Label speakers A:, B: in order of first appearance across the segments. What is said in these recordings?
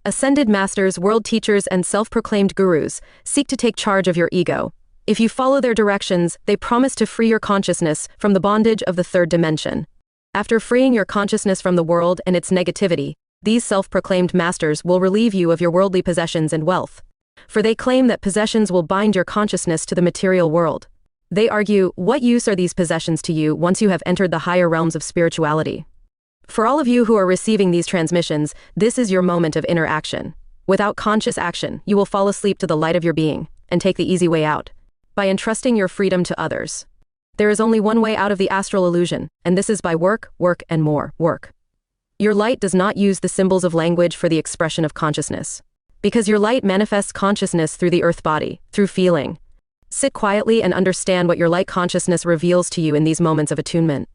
A: Ascended masters, world teachers, and self-proclaimed gurus seek to take charge of your ego. If you follow their directions, they promise to free your consciousness from the bondage of the third dimension. After freeing your consciousness from the world and its negativity, these self-proclaimed masters will relieve you of your worldly possessions and wealth. For they claim that possessions will bind your consciousness to the material world. They argue, what use are these possessions to you once you have entered the higher realms of spirituality? For all of you who are receiving these transmissions, this is your moment of inner action. Without conscious action, you will fall asleep to the light of your being, and take the easy way out, by entrusting your freedom to others. There is only one way out of the astral illusion, and this is by work, work, and more work. Your light does not use the symbols of language for the expression of consciousness. Because your light manifests consciousness through the earth body, through feeling. Sit quietly and understand what your light consciousness reveals to you in these moments of attunement.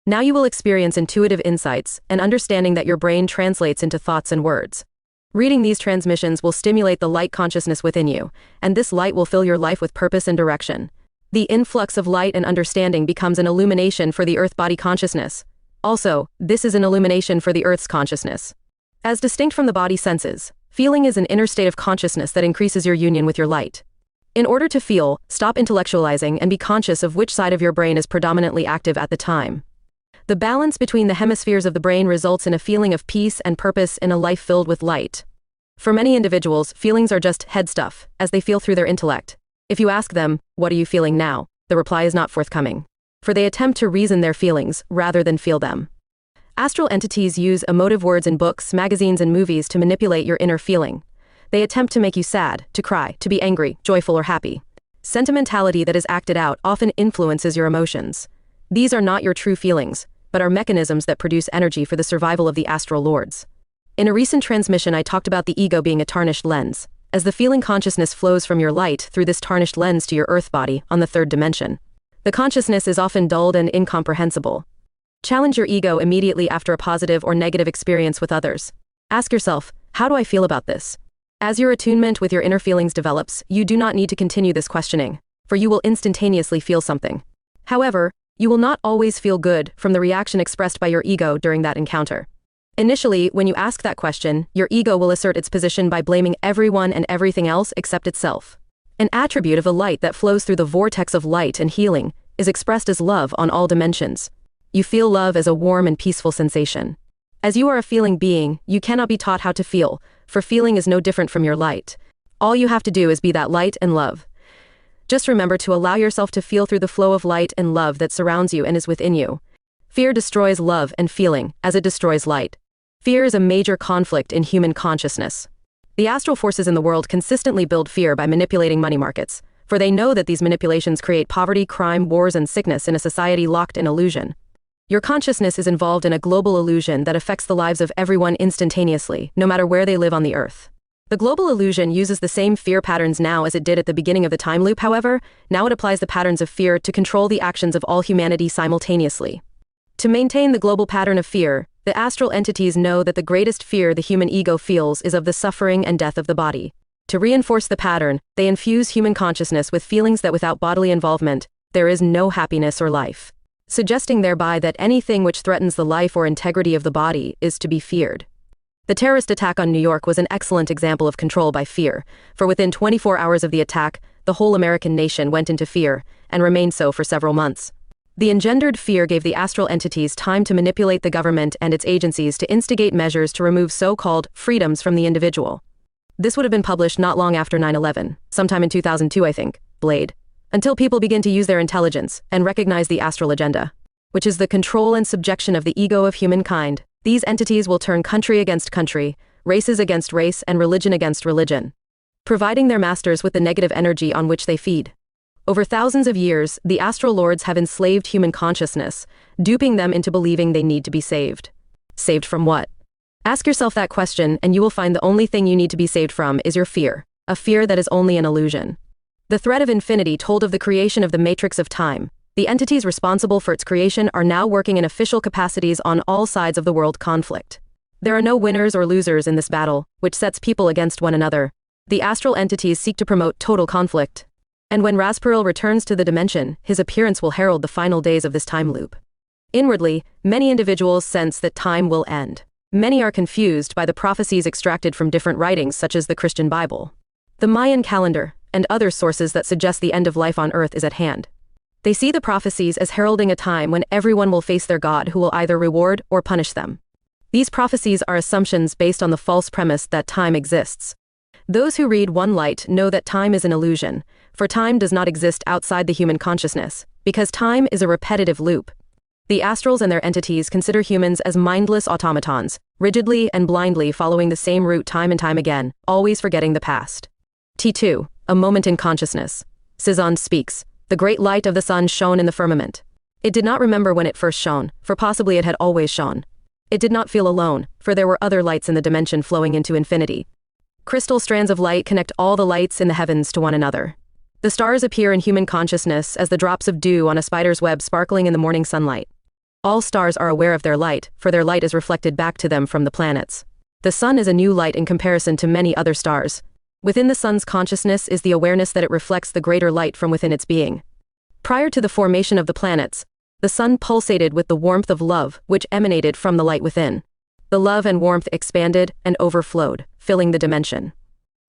A: Now you will experience intuitive insights and understanding that your brain translates into thoughts and words. Reading these transmissions will stimulate the light consciousness within you, and this light will fill your life with purpose and direction. The influx of light and understanding becomes an illumination for the earth body consciousness. Also, this is an illumination for the earth's consciousness. As distinct from the body senses, feeling is an inner state of consciousness that increases your union with your light. In order to feel, stop intellectualizing and be conscious of which side of your brain is predominantly active at the time. The balance between the hemispheres of the brain results in a feeling of peace and purpose in a life filled with light. For many individuals, feelings are just head stuff, as they feel through their intellect. If you ask them, what are you feeling now? The reply is not forthcoming. For they attempt to reason their feelings, rather than feel them. Astral entities use emotive words in books, magazines, and movies to manipulate your inner feeling. They attempt to make you sad, to cry, to be angry, joyful, or happy. Sentimentality that is acted out often influences your emotions. These are not your true feelings, but are mechanisms that produce energy for the survival of the astral lords. In a recent transmission, I talked about the ego being a tarnished lens, as the feeling consciousness flows from your light through this tarnished lens to your earth body on the third dimension. The consciousness is often dulled and incomprehensible. Challenge your ego immediately after a positive or negative experience with others. Ask yourself, how do I feel about this? As your attunement with your inner feelings develops, you do not need to continue this questioning, for you will instantaneously feel something. However, you will not always feel good from the reaction expressed by your ego during that encounter. Initially, when you ask that question, your ego will assert its position by blaming everyone and everything else except itself. An attribute of the light that flows through the vortex of light and healing is expressed as love on all dimensions. You feel love as a warm and peaceful sensation. As you are a feeling being, you cannot be taught how to feel, for feeling is no different from your light. All you have to do is be that light and love. Just remember to allow yourself to feel through the flow of light and love that surrounds you and is within you. Fear destroys love and feeling, as it destroys light. Fear is a major conflict in human consciousness. The astral forces in the world consistently build fear by manipulating money markets, for they know that these manipulations create poverty, crime, wars, and sickness in a society locked in illusion. Your consciousness is involved in a global illusion that affects the lives of everyone instantaneously, no matter where they live on the earth. The global illusion uses the same fear patterns now as it did at the beginning of the time loop. However, now it applies the patterns of fear to control the actions of all humanity simultaneously. To maintain the global pattern of fear, the astral entities know that the greatest fear the human ego feels is of the suffering and death of the body. To reinforce the pattern, they infuse human consciousness with feelings that without bodily involvement, there is no happiness or life, suggesting thereby that anything which threatens the life or integrity of the body is to be feared. The terrorist attack on New York was an excellent example of control by fear, for within 24 hours of the attack, the whole American nation went into fear, and remained so for several months. The engendered fear gave the astral entities time to manipulate the government and its agencies to instigate measures to remove so-called freedoms from the individual. This would have been published not long after 9/11, sometime in 2002 I think, Blade, until people begin to use their intelligence and recognize the astral agenda, which is the control and subjection of the ego of humankind. These entities will turn country against country, races against race, and religion against religion, providing their masters with the negative energy on which they feed. Over thousands of years, the astral lords have enslaved human consciousness, duping them into believing they need to be saved. Saved from what? Ask yourself that question, and you will find the only thing you need to be saved from is your fear, a fear that is only an illusion. The thread of infinity told of the creation of the matrix of time. The entities responsible for its creation are now working in official capacities on all sides of the world conflict. There are no winners or losers in this battle, which sets people against one another. The astral entities seek to promote total conflict. And when Rasparil returns to the dimension, his appearance will herald the final days of this time loop. Inwardly, many individuals sense that time will end. Many are confused by the prophecies extracted from different writings such as the Christian Bible, the Mayan calendar, and other sources that suggest the end of life on earth is at hand. They see the prophecies as heralding a time when everyone will face their God who will either reward or punish them. These prophecies are assumptions based on the false premise that time exists. Those who read One Light know that time is an illusion, for time does not exist outside the human consciousness, because time is a repetitive loop. The astrals and their entities consider humans as mindless automatons, rigidly and blindly following the same route time and time again, always forgetting the past. T2, a moment in consciousness. Cezanne speaks. The great light of the sun shone in the firmament. It did not remember when it first shone, for possibly it had always shone. It did not feel alone, for there were other lights in the dimension flowing into infinity. Crystal strands of light connect all the lights in the heavens to one another. The stars appear in human consciousness as the drops of dew on a spider's web sparkling in the morning sunlight. All stars are aware of their light, for their light is reflected back to them from the planets. The sun is a new light in comparison to many other stars. Within the sun's consciousness is the awareness that it reflects the greater light from within its being. Prior to the formation of the planets, the sun pulsated with the warmth of love, which emanated from the light within. The love and warmth expanded and overflowed, filling the dimension.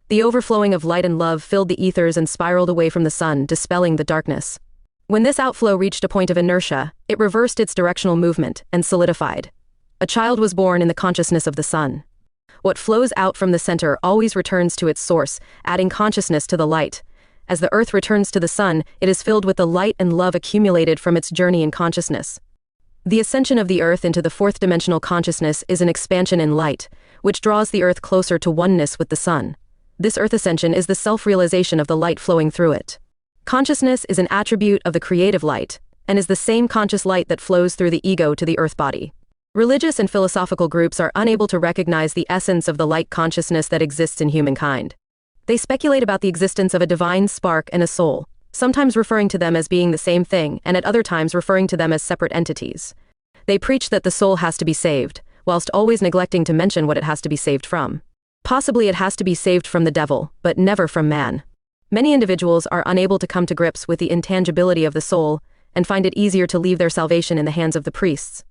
A: The overflowing of light and love filled the ethers and spiraled away from the sun, dispelling the darkness. When this outflow reached a point of inertia, it reversed its directional movement and solidified. A child was born in the consciousness of the sun. What flows out from the center always returns to its source, adding consciousness to the light. As the earth returns to the sun, it is filled with the light and love accumulated from its journey in consciousness. The ascension of the earth into the fourth dimensional consciousness is an expansion in light, which draws the earth closer to oneness with the sun. This earth ascension is the self-realization of the light flowing through it. Consciousness is an attribute of the creative light, and is the same conscious light that flows through the ego to the earth body. Religious and philosophical groups are unable to recognize the essence of the light consciousness that exists in humankind. They speculate about the existence of a divine spark and a soul, sometimes referring to them as being the same thing and at other times referring to them as separate entities. They preach that the soul has to be saved, whilst always neglecting to mention what it has to be saved from. Possibly it has to be saved from the devil, but never from man. Many individuals are unable to come to grips with the intangibility of the soul, and find it easier to leave their salvation in the hands of the priests.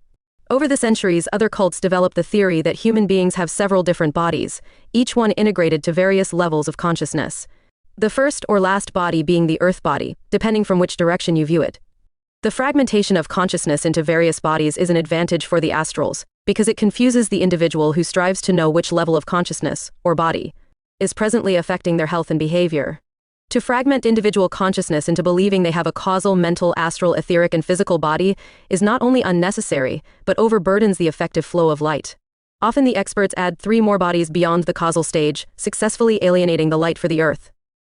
A: Over the centuries, other cults developed the theory that human beings have several different bodies, each one integrated to various levels of consciousness. The first or last body being the earth body, depending from which direction you view it. The fragmentation of consciousness into various bodies is an advantage for the astrals, because it confuses the individual who strives to know which level of consciousness, or body, is presently affecting their health and behavior. To fragment individual consciousness into believing they have a causal, mental, astral, etheric, and physical body is not only unnecessary, but overburdens the effective flow of light. Often the experts add 3 more bodies beyond the causal stage, successfully alienating the light for the earth.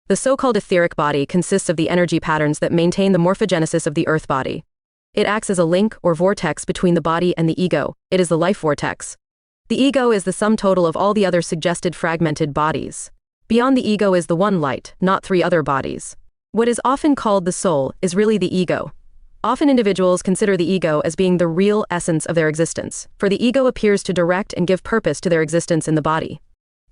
A: The so-called etheric body consists of the energy patterns that maintain the morphogenesis of the earth body. It acts as a link or vortex between the body and the ego. It is the life vortex. The ego is the sum total of all the other suggested fragmented bodies. Beyond the ego is the one light, not 3 other bodies. What is often called the soul is really the ego. Often individuals consider the ego as being the real essence of their existence, for the ego appears to direct and give purpose to their existence in the body.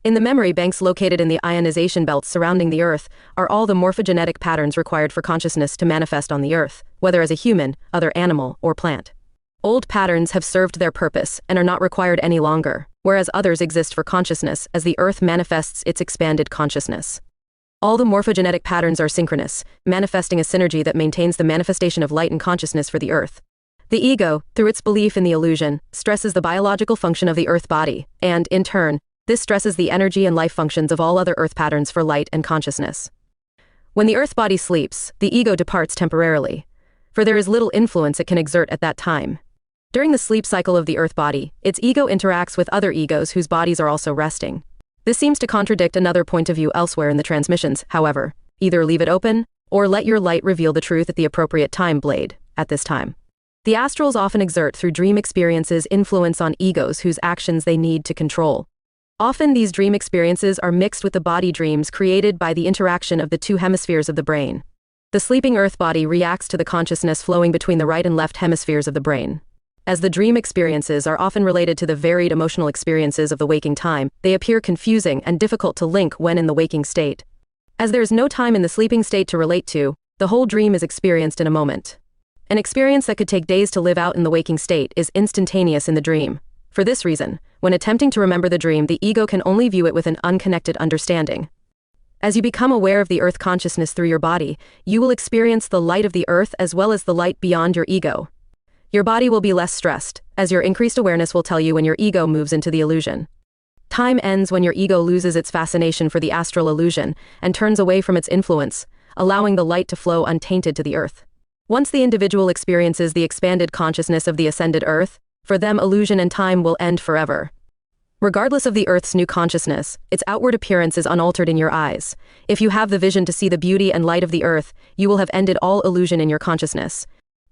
A: In the memory banks located in the ionization belts surrounding the earth are all the morphogenetic patterns required for consciousness to manifest on the earth, whether as a human, other animal, or plant. Old patterns have served their purpose and are not required any longer, whereas others exist for consciousness as the earth manifests its expanded consciousness. All the morphogenetic patterns are synchronous, manifesting a synergy that maintains the manifestation of light and consciousness for the earth. The ego, through its belief in the illusion, stresses the biological function of the earth body, and, in turn, this stresses the energy and life functions of all other earth patterns for light and consciousness. When the earth body sleeps, the ego departs temporarily, for there is little influence it can exert at that time. During the sleep cycle of the earth body, its ego interacts with other egos whose bodies are also resting. This seems to contradict another point of view elsewhere in the transmissions, however. Either leave it open, or let your light reveal the truth at the appropriate time, Blade, at this time. The astrals often exert through dream experiences influence on egos whose actions they need to control. Often these dream experiences are mixed with the body dreams created by the interaction of the 2 hemispheres of the brain. The sleeping earth body reacts to the consciousness flowing between the right and left hemispheres of the brain. As the dream experiences are often related to the varied emotional experiences of the waking time, they appear confusing and difficult to link when in the waking state. As there is no time in the sleeping state to relate to, the whole dream is experienced in a moment. An experience that could take days to live out in the waking state is instantaneous in the dream. For this reason, when attempting to remember the dream, the ego can only view it with an unconnected understanding. As you become aware of the earth consciousness through your body, you will experience the light of the earth as well as the light beyond your ego. Your body will be less stressed, as your increased awareness will tell you when your ego moves into the illusion. Time ends when your ego loses its fascination for the astral illusion and turns away from its influence, allowing the light to flow untainted to the earth. Once the individual experiences the expanded consciousness of the ascended earth, for them illusion and time will end forever. Regardless of the earth's new consciousness, its outward appearance is unaltered in your eyes. If you have the vision to see the beauty and light of the earth, you will have ended all illusion in your consciousness.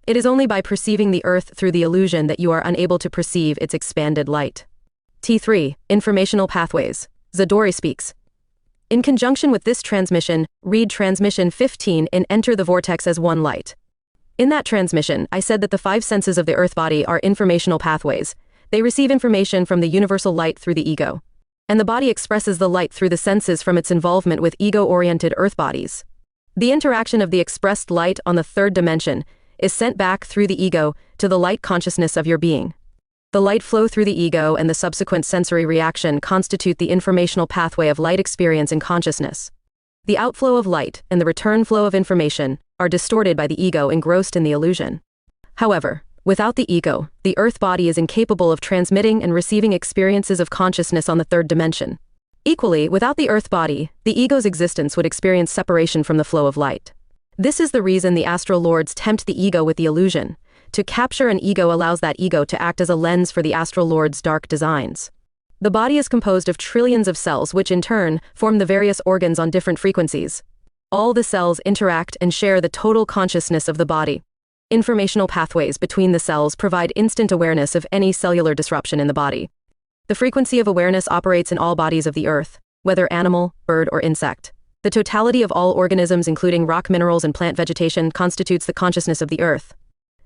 A: It is only by perceiving the earth through the illusion that you are unable to perceive its expanded light. T3. Informational Pathways. Zadori speaks. In conjunction with this transmission, read transmission 15 in Enter the Vortex as One Light. In that transmission, I said that the 5 senses of the earth body are informational pathways. They receive information from the universal light through the ego. And the body expresses the light through the senses from its involvement with ego-oriented earth bodies. The interaction of the expressed light on the third dimension is sent back through the ego to the light consciousness of your being. The light flow through the ego and the subsequent sensory reaction constitute the informational pathway of light experience and consciousness. The outflow of light and the return flow of information are distorted by the ego engrossed in the illusion. However, without the ego, the earth body is incapable of transmitting and receiving experiences of consciousness on the third dimension. Equally, without the earth body, the ego's existence would experience separation from the flow of light. This is the reason the astral lords tempt the ego with the illusion. To capture an ego allows that ego to act as a lens for the astral lord's dark designs. The body is composed of trillions of cells which in turn form the various organs on different frequencies. All the cells interact and share the total consciousness of the body. Informational pathways between the cells provide instant awareness of any cellular disruption in the body. The frequency of awareness operates in all bodies of the earth, whether animal, bird, or insect. The totality of all organisms, including rock minerals and plant vegetation, constitutes the consciousness of the earth.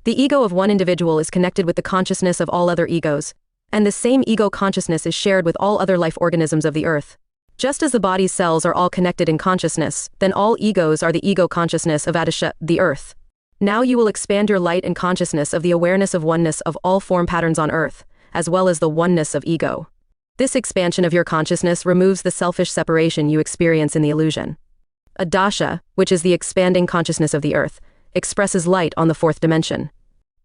A: The ego of one individual is connected with the consciousness of all other egos, and the same ego consciousness is shared with all other life organisms of the earth. Just as the body's cells are all connected in consciousness, then all egos are the ego consciousness of Adisha, the earth. Now you will expand your light and consciousness of the awareness of oneness of all form patterns on earth, as well as the oneness of ego. This expansion of your consciousness removes the selfish separation you experience in the illusion. Adasha, which is the expanding consciousness of the earth, expresses light on the fourth dimension.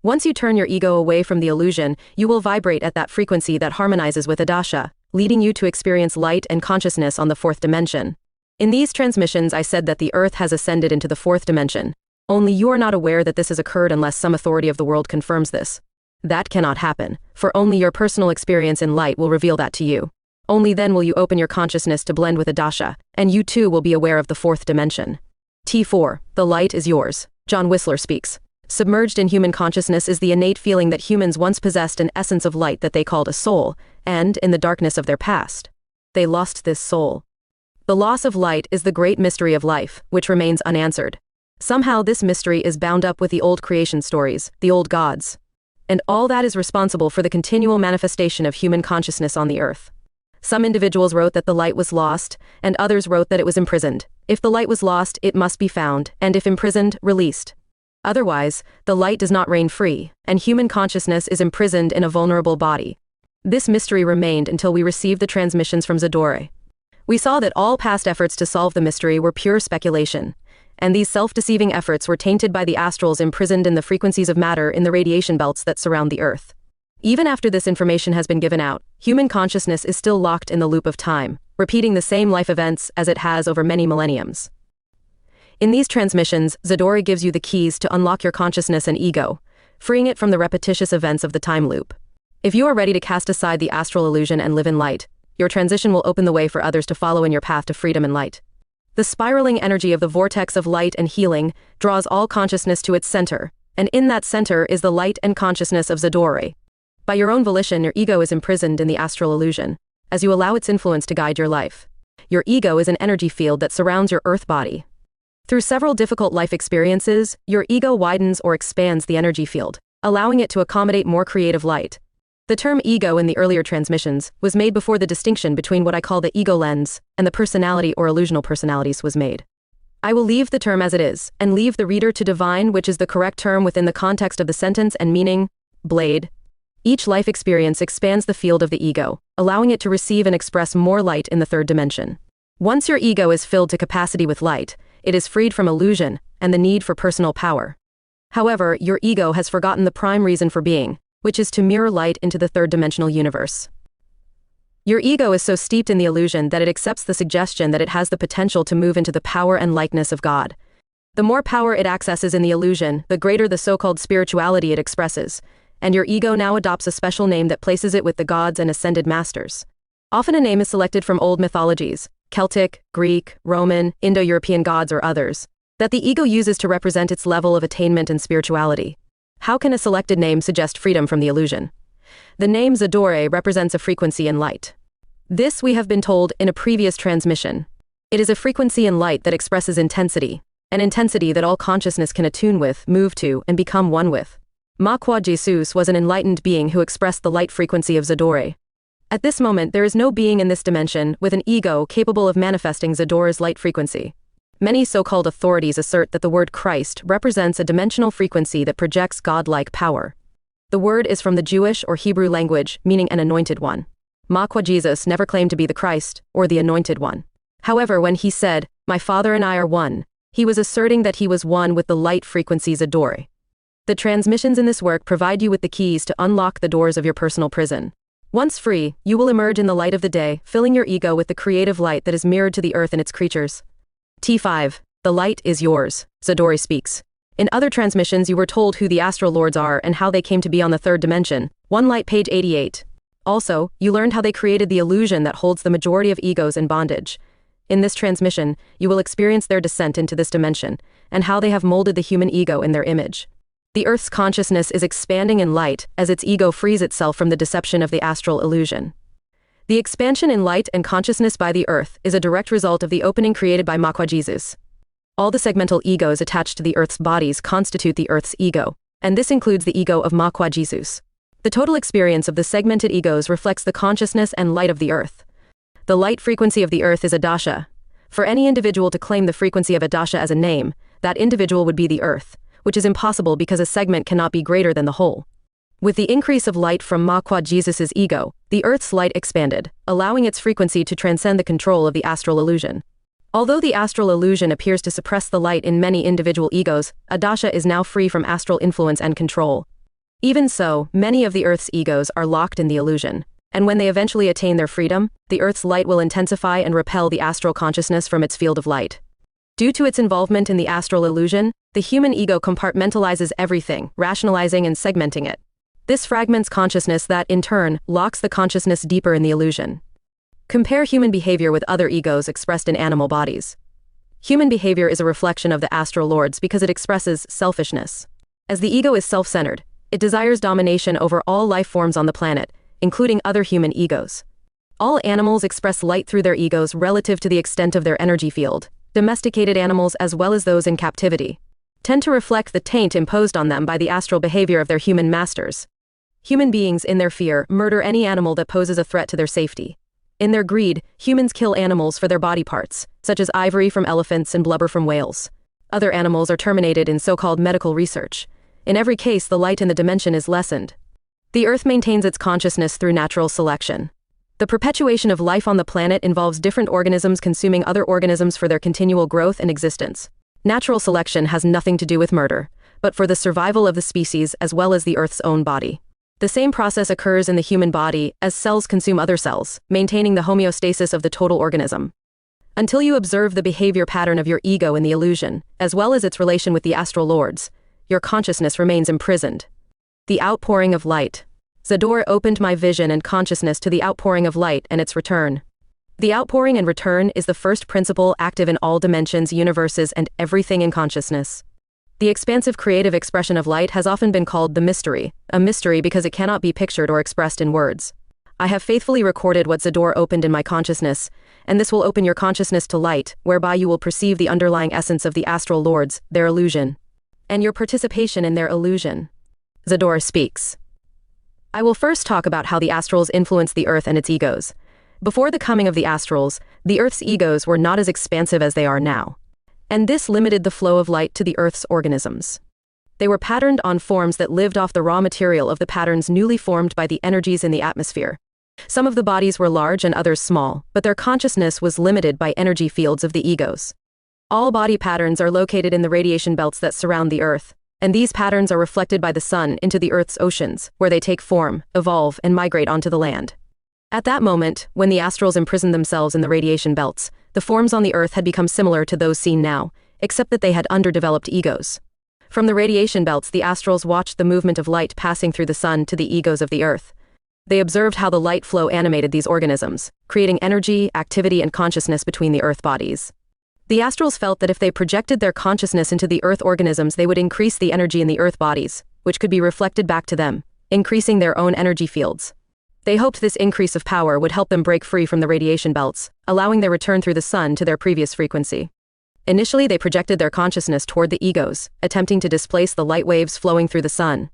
A: Once you turn your ego away from the illusion, you will vibrate at that frequency that harmonizes with Adasha, leading you to experience light and consciousness on the fourth dimension. In these transmissions, I said that the earth has ascended into the fourth dimension. Only you are not aware that this has occurred unless some authority of the world confirms this. That cannot happen, for only your personal experience in light will reveal that to you. Only then will you open your consciousness to blend with Adasha, and you too will be aware of the fourth dimension. T4. The light is yours. Jon Whistler speaks. Submerged in human consciousness is the innate feeling that humans once possessed an essence of light that they called a soul, and, in the darkness of their past, they lost this soul. The loss of light is the great mystery of life, which remains unanswered. Somehow this mystery is bound up with the old creation stories, the old gods. And all that is responsible for the continual manifestation of human consciousness on the earth. Some individuals wrote that the light was lost, and others wrote that it was imprisoned. If the light was lost, it must be found, and if imprisoned, released. Otherwise, the light does not reign free, and human consciousness is imprisoned in a vulnerable body. This mystery remained until we received the transmissions from Zadore. We saw that all past efforts to solve the mystery were pure speculation, and these self-deceiving efforts were tainted by the astrals imprisoned in the frequencies of matter in the radiation belts that surround the earth. Even after this information has been given out, human consciousness is still locked in the loop of time, repeating the same life events as it has over many millenniums. In these transmissions, Zadore gives you the keys to unlock your consciousness and ego, freeing it from the repetitious events of the time loop. If you are ready to cast aside the astral illusion and live in light, your transition will open the way for others to follow in your path to freedom and light. The spiraling energy of the vortex of light and healing draws all consciousness to its center, and in that center is the light and consciousness of Zadore. By your own volition, your ego is imprisoned in the astral illusion, as you allow its influence to guide your life. Your ego is an energy field that surrounds your earth body. Through several difficult life experiences, your ego widens or expands the energy field, allowing it to accommodate more creative light. The term ego in the earlier transmissions was made before the distinction between what I call the ego lens and the personality or illusional personalities was made. I will leave the term as it is, and leave the reader to divine which is the correct term within the context of the sentence and meaning. Blade. Each life experience expands the field of the ego, allowing it to receive and express more light in the third dimension. Once your ego is filled to capacity with light, it is freed from illusion and the need for personal power. However, your ego has forgotten the prime reason for being, which is to mirror light into the third-dimensional universe. Your ego is so steeped in the illusion that it accepts the suggestion that it has the potential to move into the power and likeness of God. The more power it accesses in the illusion, the greater the so-called spirituality it expresses, and your ego now adopts a special name that places it with the gods and ascended masters. Often a name is selected from old mythologies, Celtic, Greek, Roman, Indo-European gods or others, that the ego uses to represent its level of attainment and spirituality. How can a selected name suggest freedom from the illusion? The name Zadore represents a frequency in light. This we have been told in a previous transmission. It is a frequency in light that expresses intensity, an intensity that all consciousness can attune with, move to, and become one with. Makwa Jesus was an enlightened being who expressed the light frequency of Zadore. At this moment, there is no being in this dimension with an ego capable of manifesting Zadore's light frequency. Many so-called authorities assert that the word Christ represents a dimensional frequency that projects godlike power. The word is from the Jewish or Hebrew language, meaning an anointed one. Makwa Jesus never claimed to be the Christ, or the anointed one. However, when he said, "My Father and I are one," he was asserting that he was one with the light frequency Zadore. The transmissions in this work provide you with the keys to unlock the doors of your personal prison. Once free, you will emerge in the light of the day, filling your ego with the creative light that is mirrored to the earth and its creatures. T5. The light is yours, Zadore speaks. In other transmissions you were told who the astral lords are and how they came to be on the third dimension. One Light page 88. Also, you learned how they created the illusion that holds the majority of egos in bondage. In this transmission, you will experience their descent into this dimension, and how they have molded the human ego in their image. The Earth's consciousness is expanding in light as its ego frees itself from the deception of the astral illusion. The expansion in light and consciousness by the Earth is a direct result of the opening created by Makwa Jesus. All the segmental egos attached to the Earth's bodies constitute the Earth's ego, and this includes the ego of Makwa Jesus. The total experience of the segmented egos reflects the consciousness and light of the Earth. The light frequency of the Earth is Adasha. For any individual to claim the frequency of Adasha as a name, that individual would be the Earth, which is impossible because a segment cannot be greater than the whole. With the increase of light from Makwa Jesus' ego, the Earth's light expanded, allowing its frequency to transcend the control of the astral illusion. Although the astral illusion appears to suppress the light in many individual egos, Adasha is now free from astral influence and control. Even so, many of the Earth's egos are locked in the illusion, and when they eventually attain their freedom, the Earth's light will intensify and repel the astral consciousness from its field of light. Due to its involvement in the astral illusion, the human ego compartmentalizes everything, rationalizing and segmenting it. This fragments consciousness that, in turn, locks the consciousness deeper in the illusion. Compare human behavior with other egos expressed in animal bodies. Human behavior is a reflection of the astral lords because it expresses selfishness. As the ego is self-centered, it desires domination over all life forms on the planet, including other human egos. All animals express light through their egos relative to the extent of their energy field. Domesticated animals, as well as those in captivity, tend to reflect the taint imposed on them by the astral behavior of their human masters. Human beings, in their fear, murder any animal that poses a threat to their safety. In their greed, humans kill animals for their body parts, such as ivory from elephants and blubber from whales. Other animals are terminated in so-called medical research. In every case, the light in the dimension is lessened. The Earth maintains its consciousness through natural selection. The perpetuation of life on the planet involves different organisms consuming other organisms for their continual growth and existence. Natural selection has nothing to do with murder, but for the survival of the species as well as the Earth's own body. The same process occurs in the human body as cells consume other cells, maintaining the homeostasis of the total organism. Until you observe the behavior pattern of your ego in the illusion, as well as its relation with the astral lords, your consciousness remains imprisoned. The outpouring of light. Zadore opened my vision and consciousness to the outpouring of light and its return. The outpouring and return is the first principle active in all dimensions, universes, and everything in consciousness. The expansive creative expression of light has often been called the mystery, a mystery because it cannot be pictured or expressed in words. I have faithfully recorded what Zadore opened in my consciousness, and this will open your consciousness to light, whereby you will perceive the underlying essence of the astral lords, their illusion, and your participation in their illusion. Zadore speaks. I will first talk about how the astrals influence the Earth and its egos. Before the coming of the astrals, the Earth's egos were not as expansive as they are now, and this limited the flow of light to the Earth's organisms. They were patterned on forms that lived off the raw material of the patterns newly formed by the energies in the atmosphere. Some of the bodies were large and others small, but their consciousness was limited by energy fields of the egos. All body patterns are located in the radiation belts that surround the Earth, and these patterns are reflected by the sun into the Earth's oceans, where they take form, evolve, and migrate onto the land. At that moment, when the astrals imprisoned themselves in the radiation belts, the forms on the Earth had become similar to those seen now, except that they had underdeveloped egos. From the radiation belts, the astrals watched the movement of light passing through the sun to the egos of the Earth. They observed how the light flow animated these organisms, creating energy, activity, and consciousness between the Earth bodies. The astrals felt that if they projected their consciousness into the Earth organisms, they would increase the energy in the Earth bodies, which could be reflected back to them, increasing their own energy fields. They hoped this increase of power would help them break free from the radiation belts, allowing their return through the sun to their previous frequency. Initially, they projected their consciousness toward the egos, attempting to displace the light waves flowing through the sun.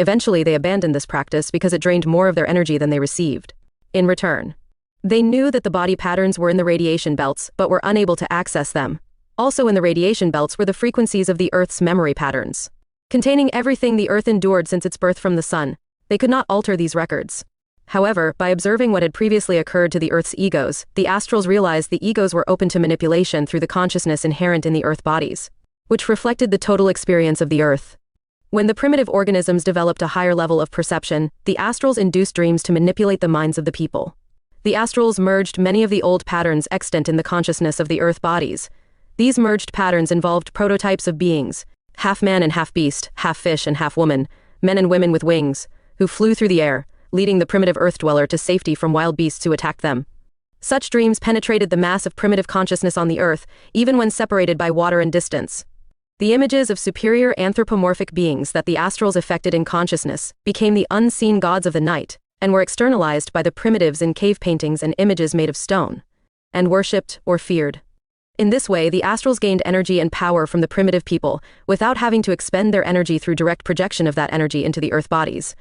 A: Eventually, they abandoned this practice because it drained more of their energy than they received. In return, they knew that the body patterns were in the radiation belts, but were unable to access them. Also in the radiation belts were the frequencies of the Earth's memory patterns, containing everything the Earth endured since its birth from the sun. They could not alter these records. However, by observing what had previously occurred to the Earth's egos, the astrals realized the egos were open to manipulation through the consciousness inherent in the Earth bodies, which reflected the total experience of the Earth. When the primitive organisms developed a higher level of perception, the astrals induced dreams to manipulate the minds of the people. The astrals merged many of the old patterns extant in the consciousness of the Earth bodies. These merged patterns involved prototypes of beings, half man and half beast, half fish and half woman, men and women with wings, who flew through the air, leading the primitive Earth dweller to safety from wild beasts who attacked them. Such dreams penetrated the mass of primitive consciousness on the Earth, even when separated by water and distance. The images of superior anthropomorphic beings that the astrals affected in consciousness became the unseen gods of the night, and were externalized by the primitives in cave paintings and images made of stone, and worshipped or feared. In this way, the astrals gained energy and power from the primitive people, without having to expend their energy through direct projection of that energy into the Earth bodies.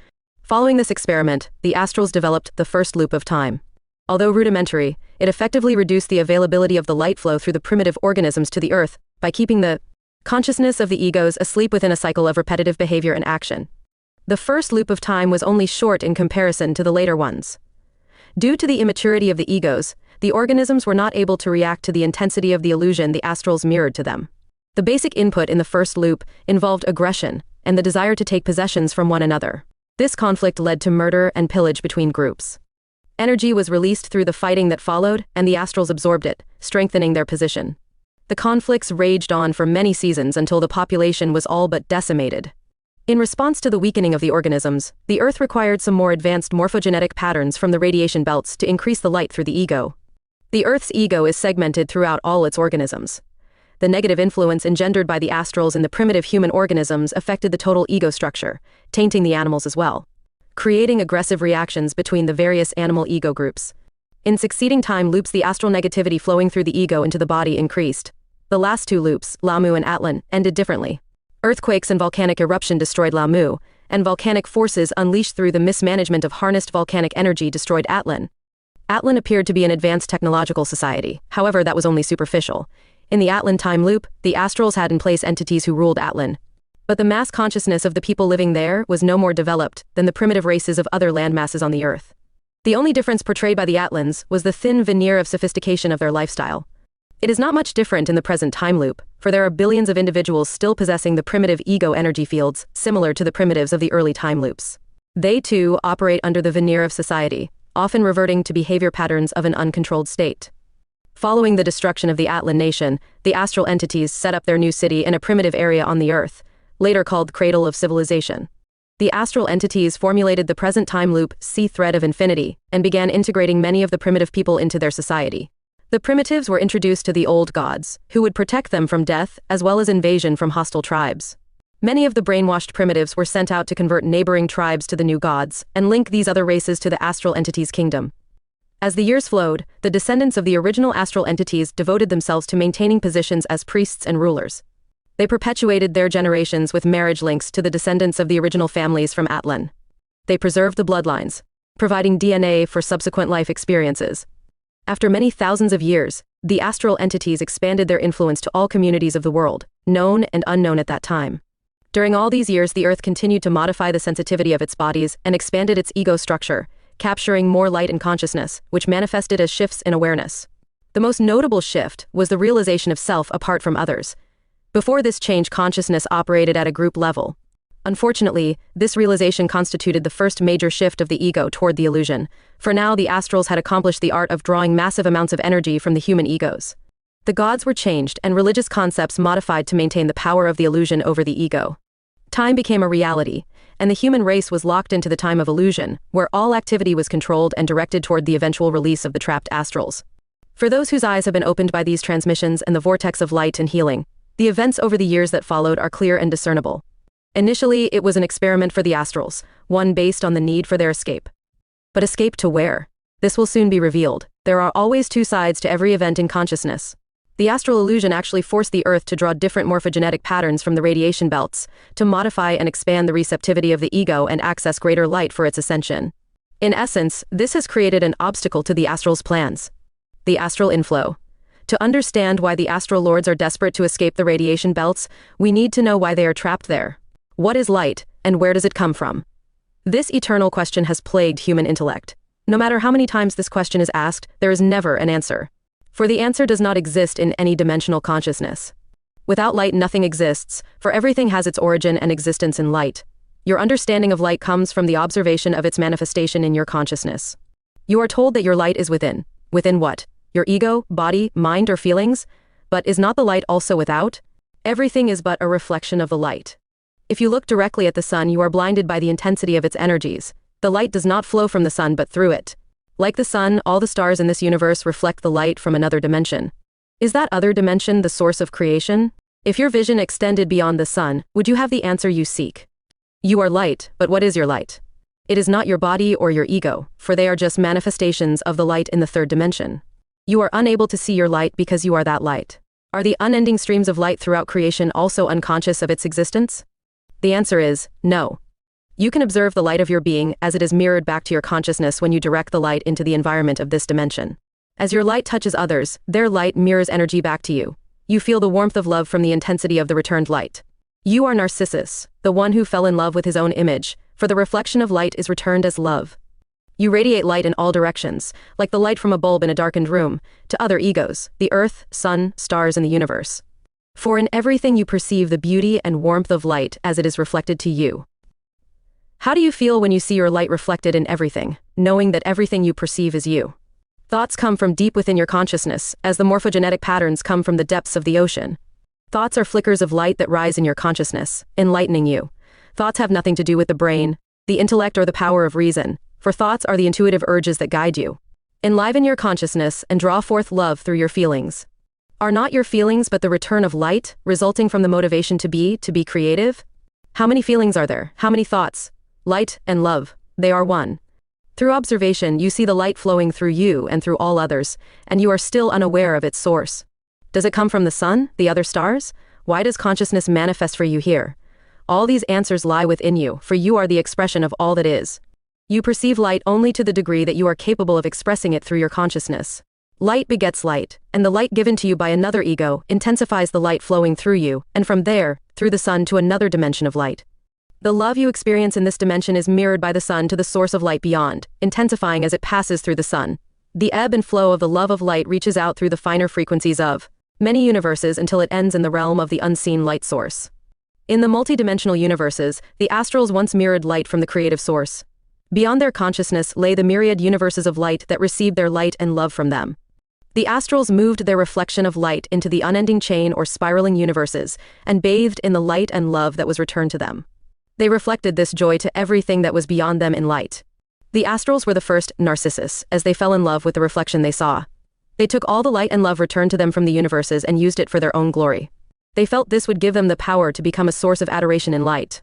A: Following this experiment, the astrals developed the first loop of time. Although rudimentary, it effectively reduced the availability of the light flow through the primitive organisms to the Earth by keeping the consciousness of the egos asleep within a cycle of repetitive behavior and action. The first loop of time was only short in comparison to the later ones. Due to the immaturity of the egos, the organisms were not able to react to the intensity of the illusion the astrals mirrored to them. The basic input in the first loop involved aggression and the desire to take possessions from one another. This conflict led to murder and pillage between groups. Energy was released through the fighting that followed, and the astrals absorbed it, strengthening their position. The conflicts raged on for many seasons until the population was all but decimated. In response to the weakening of the organisms, the Earth required some more advanced morphogenetic patterns from the radiation belts to increase the light through the ego. The Earth's ego is segmented throughout all its organisms. The negative influence engendered by the astrals in the primitive human organisms affected the total ego structure, tainting the animals as well, creating aggressive reactions between the various animal ego groups. In succeeding time loops, the astral negativity flowing through the ego into the body increased. The last two loops, Lamu and Atlan, ended differently. Earthquakes and volcanic eruption destroyed Lamu, and volcanic forces unleashed through the mismanagement of harnessed volcanic energy destroyed Atlan. Atlan appeared to be an advanced technological society, however that was only superficial. In the Atlan time loop, the astrals had in place entities who ruled Atlan. But the mass consciousness of the people living there was no more developed than the primitive races of other landmasses on the Earth. The only difference portrayed by the Atlans was the thin veneer of sophistication of their lifestyle. It is not much different in the present time loop, for there are billions of individuals still possessing the primitive ego energy fields, similar to the primitives of the early time loops. They, too, operate under the veneer of society, often reverting to behavior patterns of an uncontrolled state. Following the destruction of the Atlan nation, the astral entities set up their new city in a primitive area on the Earth, later called Cradle of Civilization. The astral entities formulated the present time loop sea thread of infinity, and began integrating many of the primitive people into their society. The primitives were introduced to the old gods, who would protect them from death as well as invasion from hostile tribes. Many of the brainwashed primitives were sent out to convert neighboring tribes to the new gods, and link these other races to the astral entities' kingdom. As the years flowed, the descendants of the original astral entities devoted themselves to maintaining positions as priests and rulers. They perpetuated their generations with marriage links to the descendants of the original families from Atlan. They preserved the bloodlines, providing DNA for subsequent life experiences. After many thousands of years, the astral entities expanded their influence to all communities of the world, known and unknown at that time. During all these years, the Earth continued to modify the sensitivity of its bodies and expanded its ego structure, capturing more light and consciousness, which manifested as shifts in awareness. The most notable shift was the realization of self apart from others. Before this change, consciousness operated at a group level. Unfortunately, this realization constituted the first major shift of the ego toward the illusion. For now, the astrals had accomplished the art of drawing massive amounts of energy from the human egos. The gods were changed and religious concepts modified to maintain the power of the illusion over the ego. Time became a reality, and the human race was locked into the time of illusion, where all activity was controlled and directed toward the eventual release of the trapped astrals. For those whose eyes have been opened by these transmissions and the vortex of light and healing, the events over the years that followed are clear and discernible. Initially, it was an experiment for the astrals, one based on the need for their escape. But escape to where? This will soon be revealed. There are always two sides to every event in consciousness. The astral illusion actually forced the Earth to draw different morphogenetic patterns from the radiation belts, to modify and expand the receptivity of the ego and access greater light for its ascension. In essence, this has created an obstacle to the astral's plans. The astral inflow. To understand why the astral lords are desperate to escape the radiation belts, we need to know why they are trapped there. What is light, and where does it come from? This eternal question has plagued human intellect. No matter how many times this question is asked, there is never an answer. For the answer does not exist in any dimensional consciousness. Without light, nothing exists, for everything has its origin and existence in light. Your understanding of light comes from the observation of its manifestation in your consciousness. You are told that your light is within. Within what? Your ego, body, mind, or feelings? But is not the light also without? Everything is but a reflection of the light. If you look directly at the sun, you are blinded by the intensity of its energies. The light does not flow from the sun but through it. Like the sun, all the stars in this universe reflect the light from another dimension. Is that other dimension the source of creation? If your vision extended beyond the sun, would you have the answer you seek? You are light, but what is your light? It is not your body or your ego, for they are just manifestations of the light in the third dimension. You are unable to see your light because you are that light. Are the unending streams of light throughout creation also unconscious of its existence? The answer is no. You can observe the light of your being as it is mirrored back to your consciousness when you direct the light into the environment of this dimension. As your light touches others, their light mirrors energy back to you. You feel the warmth of love from the intensity of the returned light. You are Narcissus, the one who fell in love with his own image, for the reflection of light is returned as love. You radiate light in all directions, like the light from a bulb in a darkened room, to other egos, the earth, sun, stars, and the universe. For in everything you perceive the beauty and warmth of light as it is reflected to you. How do you feel when you see your light reflected in everything, knowing that everything you perceive is you? Thoughts come from deep within your consciousness, as the morphogenetic patterns come from the depths of the ocean. Thoughts are flickers of light that rise in your consciousness, enlightening you. Thoughts have nothing to do with the brain, the intellect, or the power of reason, for thoughts are the intuitive urges that guide you. Enliven your consciousness and draw forth love through your feelings. Are not your feelings but the return of light, resulting from the motivation to be creative? How many feelings are there? How many thoughts? Light and love, they are one. Through observation, you see the light flowing through you and through all others, and you are still unaware of its source. Does it come from the sun, the other stars? Why does consciousness manifest for you here? All these answers lie within you, for you are the expression of all that is. You perceive light only to the degree that you are capable of expressing it through your consciousness. Light begets light, and the light given to you by another ego intensifies the light flowing through you, and from there, through the sun to another dimension of light. The love you experience in this dimension is mirrored by the sun to the source of light beyond, intensifying as it passes through the sun. The ebb and flow of the love of light reaches out through the finer frequencies of many universes until it ends in the realm of the unseen light source. In the multidimensional universes, the astrals once mirrored light from the creative source. Beyond their consciousness lay the myriad universes of light that received their light and love from them. The astrals moved their reflection of light into the unending chain or spiraling universes, and bathed in the light and love that was returned to them. They reflected this joy to everything that was beyond them in light. The astrals were the first Narcissus, as they fell in love with the reflection they saw. They took all the light and love returned to them from the universes and used it for their own glory. They felt this would give them the power to become a source of adoration in light.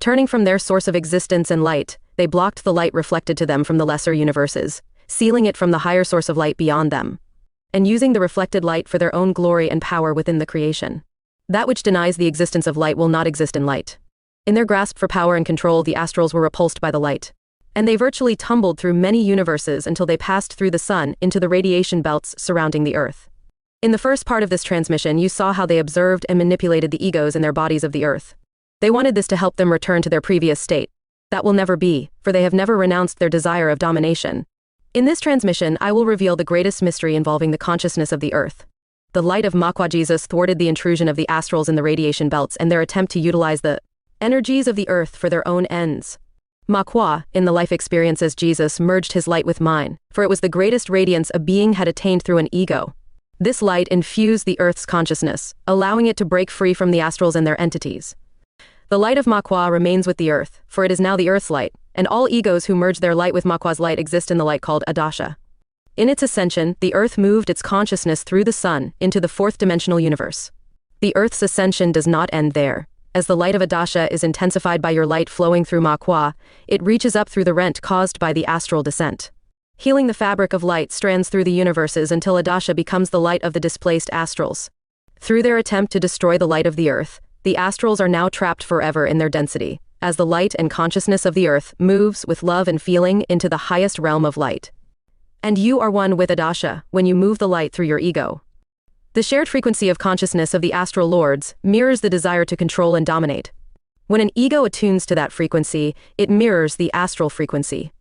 A: Turning from their source of existence and light, they blocked the light reflected to them from the lesser universes, sealing it from the higher source of light beyond them, and using the reflected light for their own glory and power within the creation. That which denies the existence of light will not exist in light. In their grasp for power and control, the astrals were repulsed by the light, and they virtually tumbled through many universes until they passed through the sun into the radiation belts surrounding the earth. In the first part of this transmission, you saw how they observed and manipulated the egos and their bodies of the earth. They wanted this to help them return to their previous state. That will never be, for they have never renounced their desire of domination. In this transmission, I will reveal the greatest mystery involving the consciousness of the earth. The light of Makwa Jesus thwarted the intrusion of the astrals in the radiation belts and their attempt to utilize the energies of the earth for their own ends. Makwa, in the life experience as Jesus, merged his light with mine, for it was the greatest radiance a being had attained through an ego. This light infused the earth's consciousness, allowing it to break free from the astrals and their entities. The light of Makwa remains with the earth, for it is now the earth's light, and all egos who merge their light with Makwa's light exist in the light called Adasha. In its ascension, the earth moved its consciousness through the sun into the fourth-dimensional universe. The earth's ascension does not end there. As the light of Adasha is intensified by your light flowing through Makwa, it reaches up through the rent caused by the astral descent. Healing the fabric of light strands through the universes until Adasha becomes the light of the displaced astrals. Through their attempt to destroy the light of the earth, the astrals are now trapped forever in their density, as the light and consciousness of the earth moves with love and feeling into the highest realm of light. And you are one with Adasha when you move the light through your ego. The shared frequency of consciousness of the astral lords mirrors the desire to control and dominate. When an ego attunes to that frequency, it mirrors the astral frequency.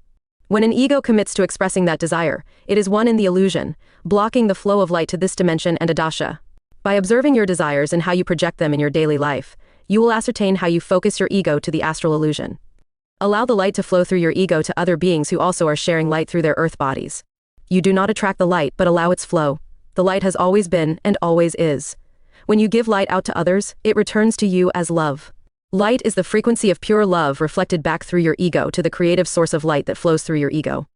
A: When an ego commits to expressing that desire, it is one in the illusion, blocking the flow of light to this dimension and Adasha. By observing your desires and how you project them in your daily life, you will ascertain how you focus your ego to the astral illusion. Allow the light to flow through your ego to other beings who also are sharing light through their earth bodies. You do not attract the light, but allow its flow. The light has always been and always is. When you give light out to others, it returns to you as love. Light is the frequency of pure love reflected back through your ego to the creative source of light that flows through your ego.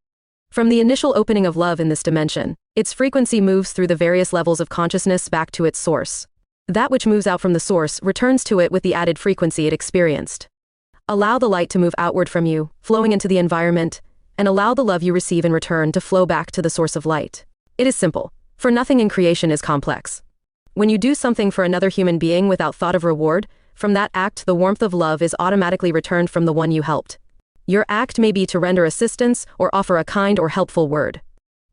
A: From the initial opening of love in this dimension, its frequency moves through the various levels of consciousness back to its source. That which moves out from the source returns to it with the added frequency it experienced. Allow the light to move outward from you, flowing into the environment, and allow the love you receive in return to flow back to the source of light. It is simple, for nothing in creation is complex. When you do something for another human being without thought of reward, from that act the warmth of love is automatically returned from the one you helped. Your act may be to render assistance or offer a kind or helpful word.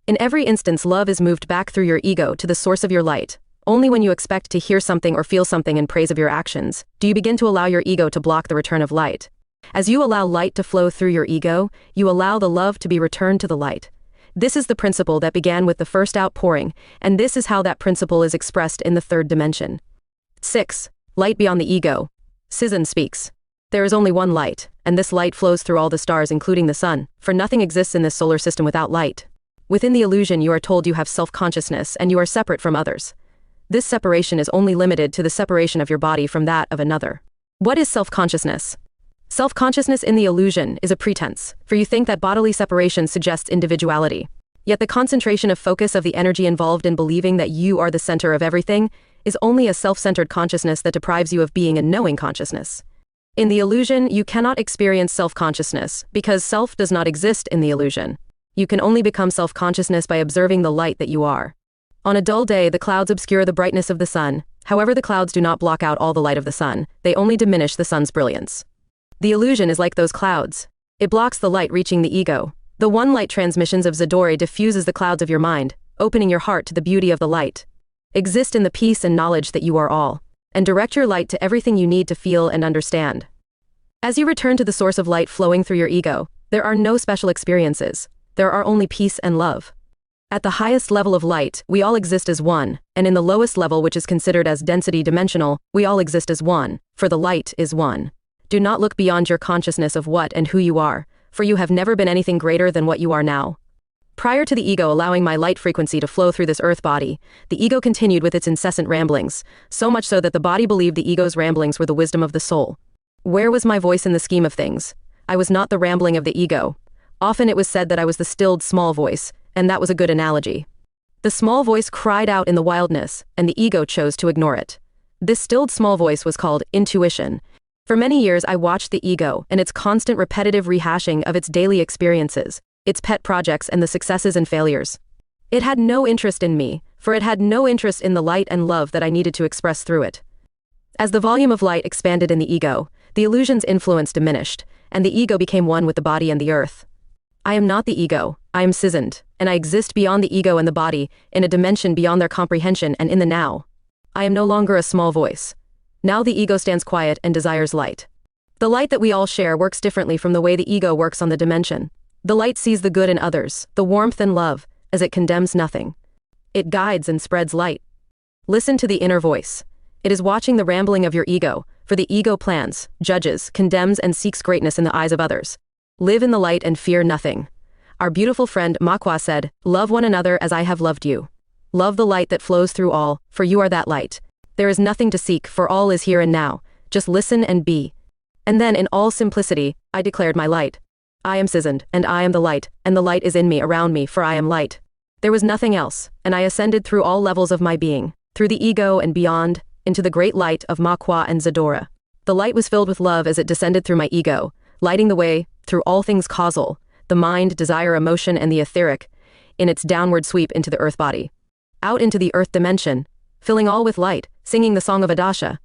A: In every instance, love is moved back through your ego to the source of your light. Only when you expect to hear something or feel something in praise of your actions, do you begin to allow your ego to block the return of light. As you allow light to flow through your ego, you allow the love to be returned to the light. This is the principle that began with the first outpouring, and this is how that principle is expressed in the third dimension. 6. Light beyond the ego. Cizan speaks. There is only one light, and this light flows through all the stars including the sun, for nothing exists in this solar system without light. Within the illusion you are told you have self-consciousness and you are separate from others. This separation is only limited to the separation of your body from that of another. What is self-consciousness? Self-consciousness in the illusion is a pretense, for you think that bodily separation suggests individuality. Yet the concentration of focus of the energy involved in believing that you are the center of everything is only a self-centered consciousness that deprives you of being a knowing consciousness. In the illusion, you cannot experience self-consciousness, because self does not exist in the illusion. You can only become self-consciousness by observing the light that you are. On a dull day, the clouds obscure the brightness of the sun. However, the clouds do not block out all the light of the sun, they only diminish the sun's brilliance. The illusion is like those clouds. It blocks the light reaching the ego. The one light transmissions of Zadori diffuses the clouds of your mind, opening your heart to the beauty of the light. Exist in the peace and knowledge that you are all, and direct your light to everything you need to feel and understand. As you return to the source of light flowing through your ego, there are no special experiences. There are only peace and love. At the highest level of light, we all exist as one, and in the lowest level, which is considered as density dimensional, we all exist as one, for the light is one. Do not look beyond your consciousness of what and who you are, for you have never been anything greater than what you are now. Prior to the ego allowing my light frequency to flow through this earth body, the ego continued with its incessant ramblings, so much so that the body believed the ego's ramblings were the wisdom of the soul. Where was my voice in the scheme of things? I was not the rambling of the ego. Often it was said that I was the stilled small voice, and that was a good analogy. The small voice cried out in the wildness, and the ego chose to ignore it. This stilled small voice was called intuition. For many years I watched the ego and its constant repetitive rehashing of its daily experiences, its pet projects and the successes and failures. It had no interest in me, for it had no interest in the light and love that I needed to express through it. As the volume of light expanded in the ego, the illusion's influence diminished, and the ego became one with the body and the earth. I am not the ego, I am Cizan, and I exist beyond the ego and the body, in a dimension beyond their comprehension and in the now. I am no longer a small voice. Now the ego stands quiet and desires light. The light that we all share works differently from the way the ego works on the dimension. The light sees the good in others, the warmth and love, as it condemns nothing. It guides and spreads light. Listen to the inner voice. It is watching the rambling of your ego, for the ego plans, judges, condemns and seeks greatness in the eyes of others. Live in the light and fear nothing. Our beautiful friend Makwa said, "Love one another as I have loved you." Love the light that flows through all, for you are that light. There is nothing to seek, for all is here and now. Just listen and be. And then in all simplicity, I declared my light. I am seasoned, and I am the light, and the light is in me, around me, for I am light. There was nothing else, and I ascended through all levels of my being, through the ego and beyond, into the great light of Makwa and Zadora. The light was filled with love as it descended through my ego, lighting the way, through all things causal, the mind, desire, emotion, and the etheric, in its downward sweep into the earth body. Out into the earth dimension, filling all with light, singing the song of Adasha.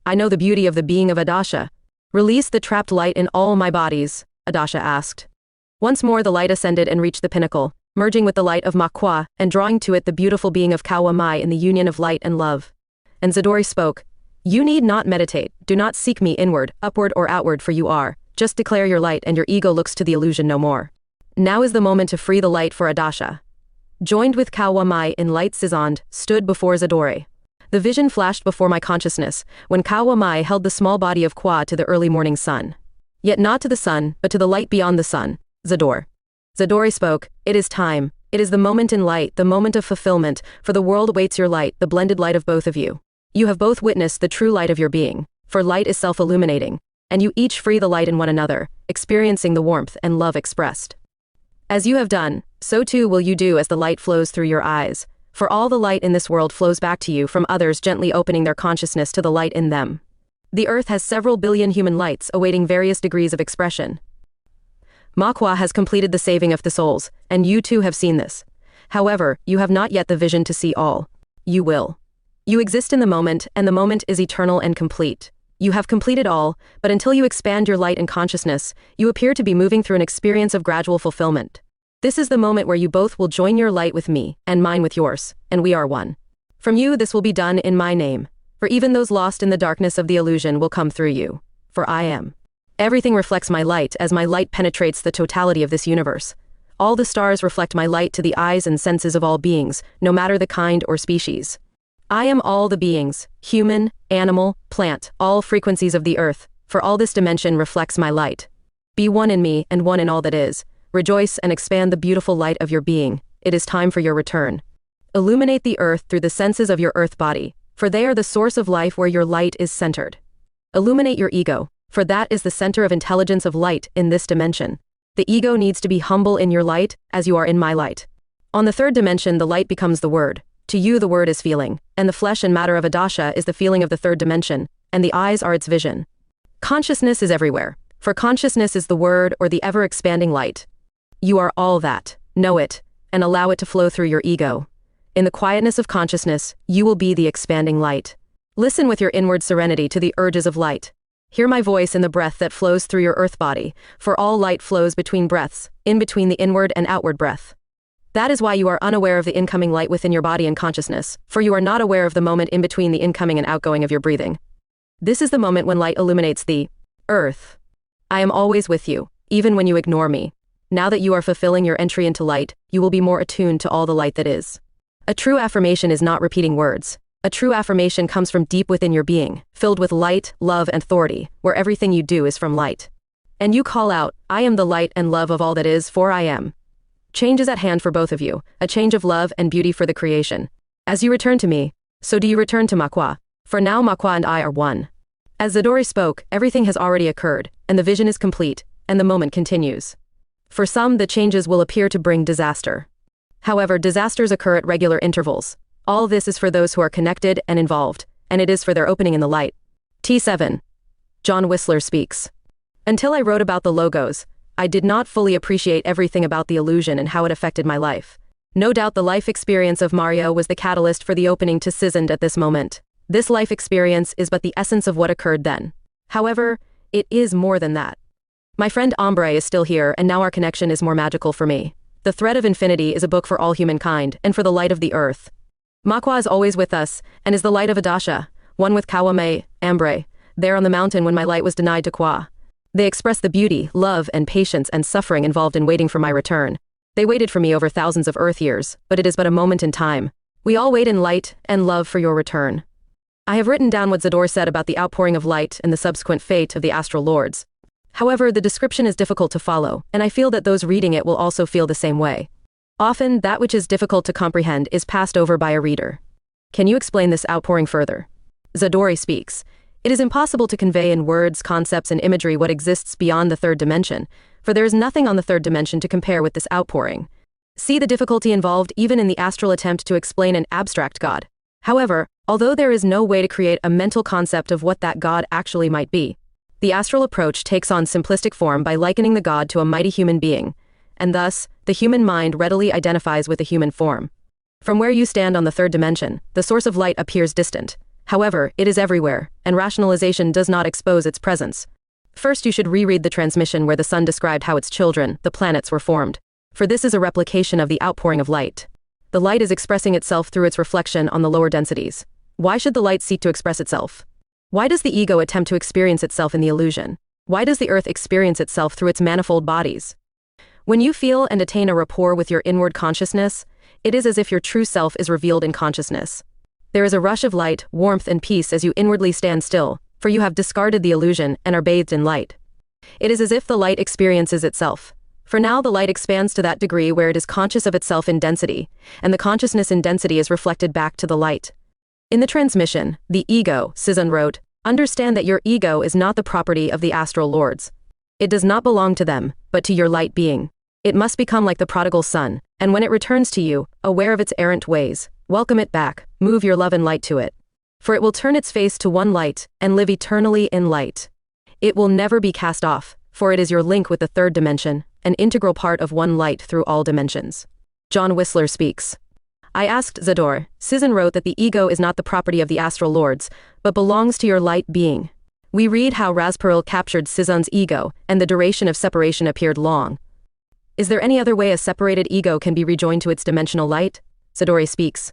A: I know the beauty of the being of Adasha. Release the trapped light in all my bodies, Adasha asked. Once more the light ascended and reached the pinnacle, merging with the light of Makwa and drawing to it the beautiful being of Kawamai in the union of light and love. And Zadori spoke, "You need not meditate, do not seek me inward, upward or outward, for you are. Just declare your light and your ego looks to the illusion no more. Now is the moment to free the light for Adasha." Joined with Kawamai in light Sizand, stood before Zadori. The vision flashed before my consciousness, when Kawamai held the small body of Kwa to the early morning sun. Yet not to the sun, but to the light beyond the sun, Zador. Zadori spoke, "It is time. It is the moment in light, the moment of fulfillment, for the world awaits your light, the blended light of both of you. You have both witnessed the true light of your being, for light is self-illuminating, and you each free the light in one another, experiencing the warmth and love expressed. As you have done, so too will you do as the light flows through your eyes, for all the light in this world flows back to you from others, gently opening their consciousness to the light in them. The earth has several billion human lights awaiting various degrees of expression. Makwa has completed the saving of the souls, and you too have seen this. However, you have not yet the vision to see all. You will. You exist in the moment, and the moment is eternal and complete. You have completed all, but until you expand your light and consciousness, you appear to be moving through an experience of gradual fulfillment. This is the moment where you both will join your light with me, and mine with yours, and we are one. From you this will be done in my name, for even those lost in the darkness of the illusion will come through you, for I am. Everything reflects my light as my light penetrates the totality of this universe. All the stars reflect my light to the eyes and senses of all beings, no matter the kind or species. I am all the beings, human, animal, plant, all frequencies of the earth, for all this dimension reflects my light. Be one in me and one in all that is. Rejoice and expand the beautiful light of your being. It is time for your return. Illuminate the earth through the senses of your earth body, for they are the source of life where your light is centered. Illuminate your ego, for that is the center of intelligence of light in this dimension. The ego needs to be humble in your light, as you are in my light. On the third dimension, the light becomes the word. To you the word is feeling, and the flesh and matter of Adasha is the feeling of the third dimension, and the eyes are its vision. Consciousness is everywhere, for consciousness is the word or the ever-expanding light. You are all that. Know it, and allow it to flow through your ego. In the quietness of consciousness, you will be the expanding light. Listen with your inward serenity to the urges of light. Hear my voice in the breath that flows through your earth body, for all light flows between breaths, in between the inward and outward breath. That is why you are unaware of the incoming light within your body and consciousness, for you are not aware of the moment in between the incoming and outgoing of your breathing. This is the moment when light illuminates the earth. I am always with you, even when you ignore me. Now that you are fulfilling your entry into light, you will be more attuned to all the light that is. A true affirmation is not repeating words. A true affirmation comes from deep within your being, filled with light, love, and authority, where everything you do is from light. And you call out, I am the light and love of all that is, for I am. Change is at hand for both of you, a change of love and beauty for the creation. As you return to me, so do you return to Makwa, for now Makwa and I are one. As Zadori spoke, everything has already occurred, and the vision is complete, and the moment continues. For some, the changes will appear to bring disaster. However, disasters occur at regular intervals. All this is for those who are connected and involved, and it is for their opening in the light. T7. Jon Whistler speaks. Until I wrote about the logos, I did not fully appreciate everything about the illusion and how it affected my life. No doubt the life experience of Mario was the catalyst for the opening to Sizand at this moment. This life experience is but the essence of what occurred then. However, it is more than that. My friend Ombre is still here, and now our connection is more magical for me. The Thread of Infinity is a book for all humankind, and for the light of the earth. Makwa is always with us, and is the light of Adasha, one with Kawame, Ambre, there on the mountain when my light was denied to Kwa. They express the beauty, love, and patience and suffering involved in waiting for my return. They waited for me over thousands of Earth years, but it is but a moment in time. We all wait in light and love for your return. I have written down what Zador said about the outpouring of light and the subsequent fate of the Astral Lords. However, the description is difficult to follow, and I feel that those reading it will also feel the same way. Often, that which is difficult to comprehend is passed over by a reader. Can you explain this outpouring further? Zadori speaks. It is impossible to convey in words, concepts, and imagery what exists beyond the third dimension, for there is nothing on the third dimension to compare with this outpouring. See the difficulty involved even in the astral attempt to explain an abstract God. However, although there is no way to create a mental concept of what that God actually might be, the astral approach takes on simplistic form by likening the God to a mighty human being, and thus, the human mind readily identifies with the human form. From where you stand on the third dimension, the source of light appears distant. However, it is everywhere, and rationalization does not expose its presence. First, you should reread the transmission where the sun described how its children, the planets, were formed, for this is a replication of the outpouring of light. The light is expressing itself through its reflection on the lower densities. Why should the light seek to express itself? Why does the ego attempt to experience itself in the illusion? Why does the earth experience itself through its manifold bodies? When you feel and attain a rapport with your inward consciousness, it is as if your true self is revealed in consciousness. There is a rush of light, warmth, and peace as you inwardly stand still, for you have discarded the illusion and are bathed in light. It is as if the light experiences itself. For now the light expands to that degree where it is conscious of itself in density, and the consciousness in density is reflected back to the light. In the transmission, the ego, Cizun wrote, understand that your ego is not the property of the astral lords. It does not belong to them, but to your light being. It must become like the prodigal son, and when it returns to you, aware of its errant ways, welcome it back, move your love and light to it. For it will turn its face to one light, and live eternally in light. It will never be cast off, for it is your link with the third dimension, an integral part of one light through all dimensions. Jon Whistler speaks. I asked Zador. Cizun wrote that the ego is not the property of the astral lords, but belongs to your light being. We read how Razparil captured Cizun's ego, and the duration of separation appeared long. Is there any other way a separated ego can be rejoined to its dimensional light? Zadori speaks.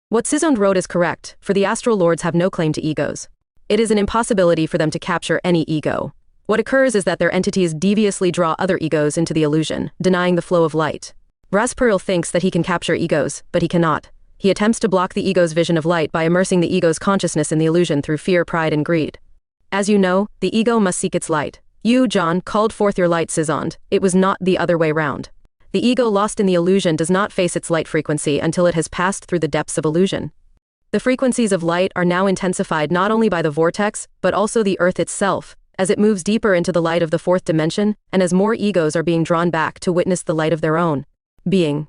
A: What Cizun wrote is correct, for the astral lords have no claim to egos. It is an impossibility for them to capture any ego. What occurs is that their entities deviously draw other egos into the illusion, denying the flow of light. Razparil thinks that he can capture egos, but he cannot. He attempts to block the ego's vision of light by immersing the ego's consciousness in the illusion through fear, pride, and greed. As you know, the ego must seek its light. You, Jon, called forth your light, Cizun. It was not the other way round. The ego lost in the illusion does not face its light frequency until it has passed through the depths of illusion. The frequencies of light are now intensified not only by the vortex, but also the earth itself, as it moves deeper into the light of the fourth dimension, and as more egos are being drawn back to witness the light of their own being.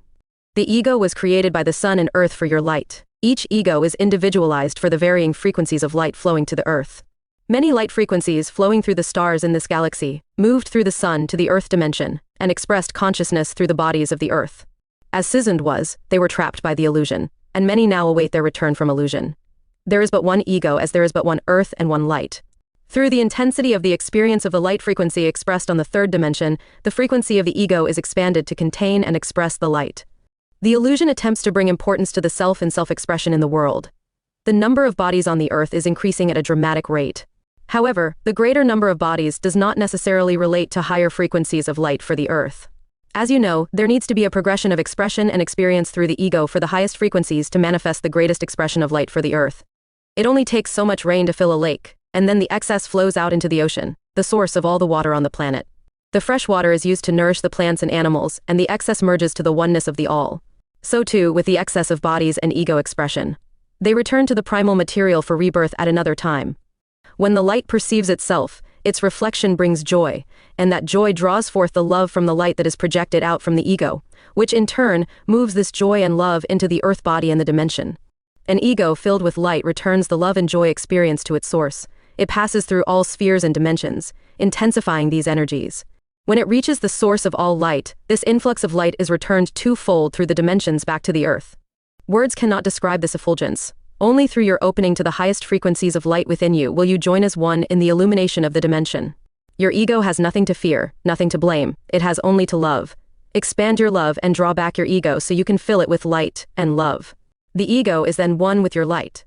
A: The ego was created by the sun and earth for your light. Each ego is individualized for the varying frequencies of light flowing to the earth. Many light frequencies flowing through the stars in this galaxy moved through the sun to the earth dimension and expressed consciousness through the bodies of the earth. As Cizun was, they were trapped by the illusion, and many now await their return from illusion. There is but one ego as there is but one earth and one light. Through the intensity of the experience of the light frequency expressed on the third dimension, the frequency of the ego is expanded to contain and express the light. The illusion attempts to bring importance to the self and self-expression in the world. The number of bodies on the earth is increasing at a dramatic rate. However, the greater number of bodies does not necessarily relate to higher frequencies of light for the earth. As you know, there needs to be a progression of expression and experience through the ego for the highest frequencies to manifest the greatest expression of light for the earth. It only takes so much rain to fill a lake, and then the excess flows out into the ocean, the source of all the water on the planet. The fresh water is used to nourish the plants and animals, and the excess merges to the oneness of the all. So too with the excess of bodies and ego expression. They return to the primal material for rebirth at another time. When the light perceives itself, its reflection brings joy, and that joy draws forth the love from the light that is projected out from the ego, which in turn moves this joy and love into the earth body and the dimension. An ego filled with light returns the love and joy experience to its source. It passes through all spheres and dimensions, intensifying these energies. When it reaches the source of all light, this influx of light is returned twofold through the dimensions back to the earth. Words cannot describe this effulgence. Only through your opening to the highest frequencies of light within you will you join as one in the illumination of the dimension. Your ego has nothing to fear, nothing to blame. It has only to love. Expand your love and draw back your ego so you can fill it with light and love. The ego is then one with your light.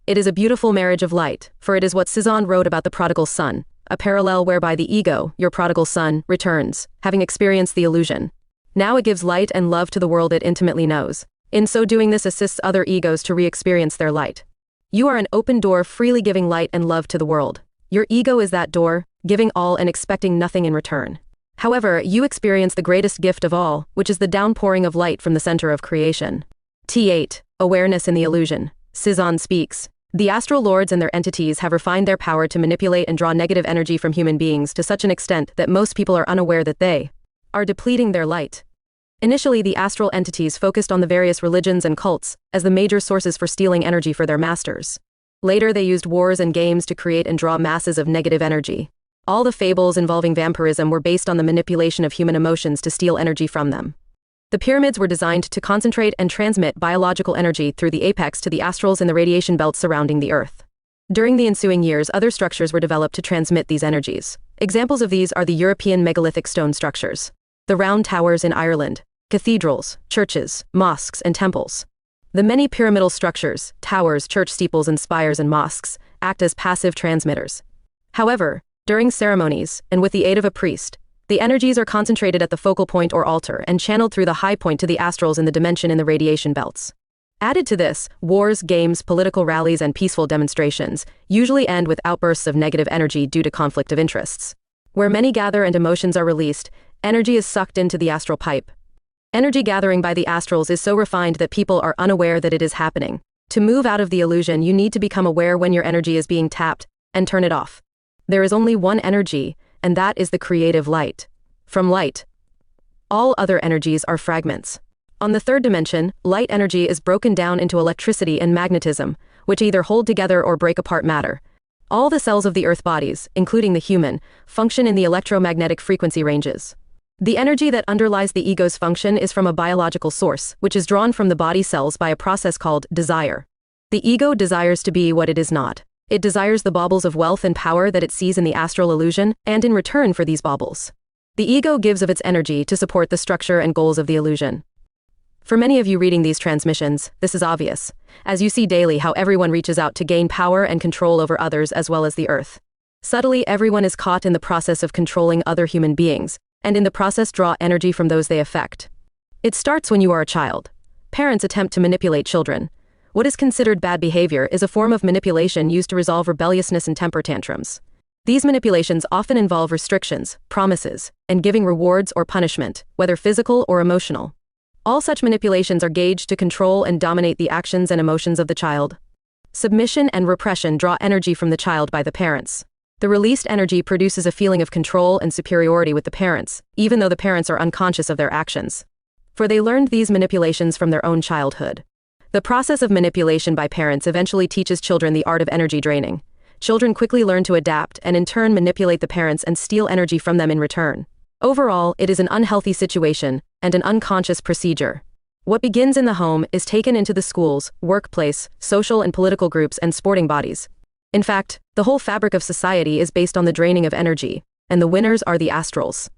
A: It is a beautiful marriage of light, for it is what Cezanne wrote about the prodigal son, a parallel whereby the ego, your prodigal son, returns, having experienced the illusion. Now it gives light and love to the world it intimately knows. In so doing, this assists other egos to re-experience their light. You are an open door, freely giving light and love to the world. Your ego is that door, giving all and expecting nothing in return. However, you experience the greatest gift of all, which is the downpouring of light from the center of creation. T8. Awareness in the illusion. Cezanne speaks. The astral lords and their entities have refined their power to manipulate and draw negative energy from human beings to such an extent that most people are unaware that they are depleting their light. Initially, the astral entities focused on the various religions and cults as the major sources for stealing energy for their masters. Later, they used wars and games to create and draw masses of negative energy. All the fables involving vampirism were based on the manipulation of human emotions to steal energy from them. The pyramids were designed to concentrate and transmit biological energy through the apex to the astrals in the radiation belts surrounding the Earth. During the ensuing years, other structures were developed to transmit these energies. Examples of these are the European megalithic stone structures, the round towers in Ireland, cathedrals, churches, mosques, and temples. The many pyramidal structures, towers, church steeples, and spires and mosques, act as passive transmitters. However, during ceremonies, and with the aid of a priest, the energies are concentrated at the focal point or altar and channeled through the high point to the astrals in the dimension in the radiation belts. Added to this, wars, games, political rallies, and peaceful demonstrations usually end with outbursts of negative energy due to conflict of interests. Where many gather and emotions are released, energy is sucked into the astral pipe. Energy gathering by the astrals is so refined that people are unaware that it is happening. To move out of the illusion, you need to become aware when your energy is being tapped and turn it off. There is only one energy, and that is the creative light. From light, all other energies are fragments. On the third dimension, light energy is broken down into electricity and magnetism, which either hold together or break apart matter. All the cells of the Earth bodies, including the human, function in the electromagnetic frequency ranges. The energy that underlies the ego's function is from a biological source, which is drawn from the body cells by a process called desire. The ego desires to be what it is not. It desires the baubles of wealth and power that it sees in the astral illusion, and in return for these baubles, the ego gives of its energy to support the structure and goals of the illusion. For many of you reading these transmissions, this is obvious, as you see daily how everyone reaches out to gain power and control over others as well as the Earth. Subtly, everyone is caught in the process of controlling other human beings, and in the process draw energy from those they affect. It starts when you are a child. Parents attempt to manipulate children. What is considered bad behavior is a form of manipulation used to resolve rebelliousness and temper tantrums. These manipulations often involve restrictions, promises, and giving rewards or punishment, whether physical or emotional. All such manipulations are gauged to control and dominate the actions and emotions of the child. Submission and repression draw energy from the child by the parents. The released energy produces a feeling of control and superiority with the parents, even though the parents are unconscious of their actions. For they learned these manipulations from their own childhood. The process of manipulation by parents eventually teaches children the art of energy draining. Children quickly learn to adapt and in turn manipulate the parents and steal energy from them in return. Overall, it is an unhealthy situation and an unconscious procedure. What begins in the home is taken into the schools, workplace, social and political groups, and sporting bodies. In fact, the whole fabric of society is based on the draining of energy, and the winners are the astrals.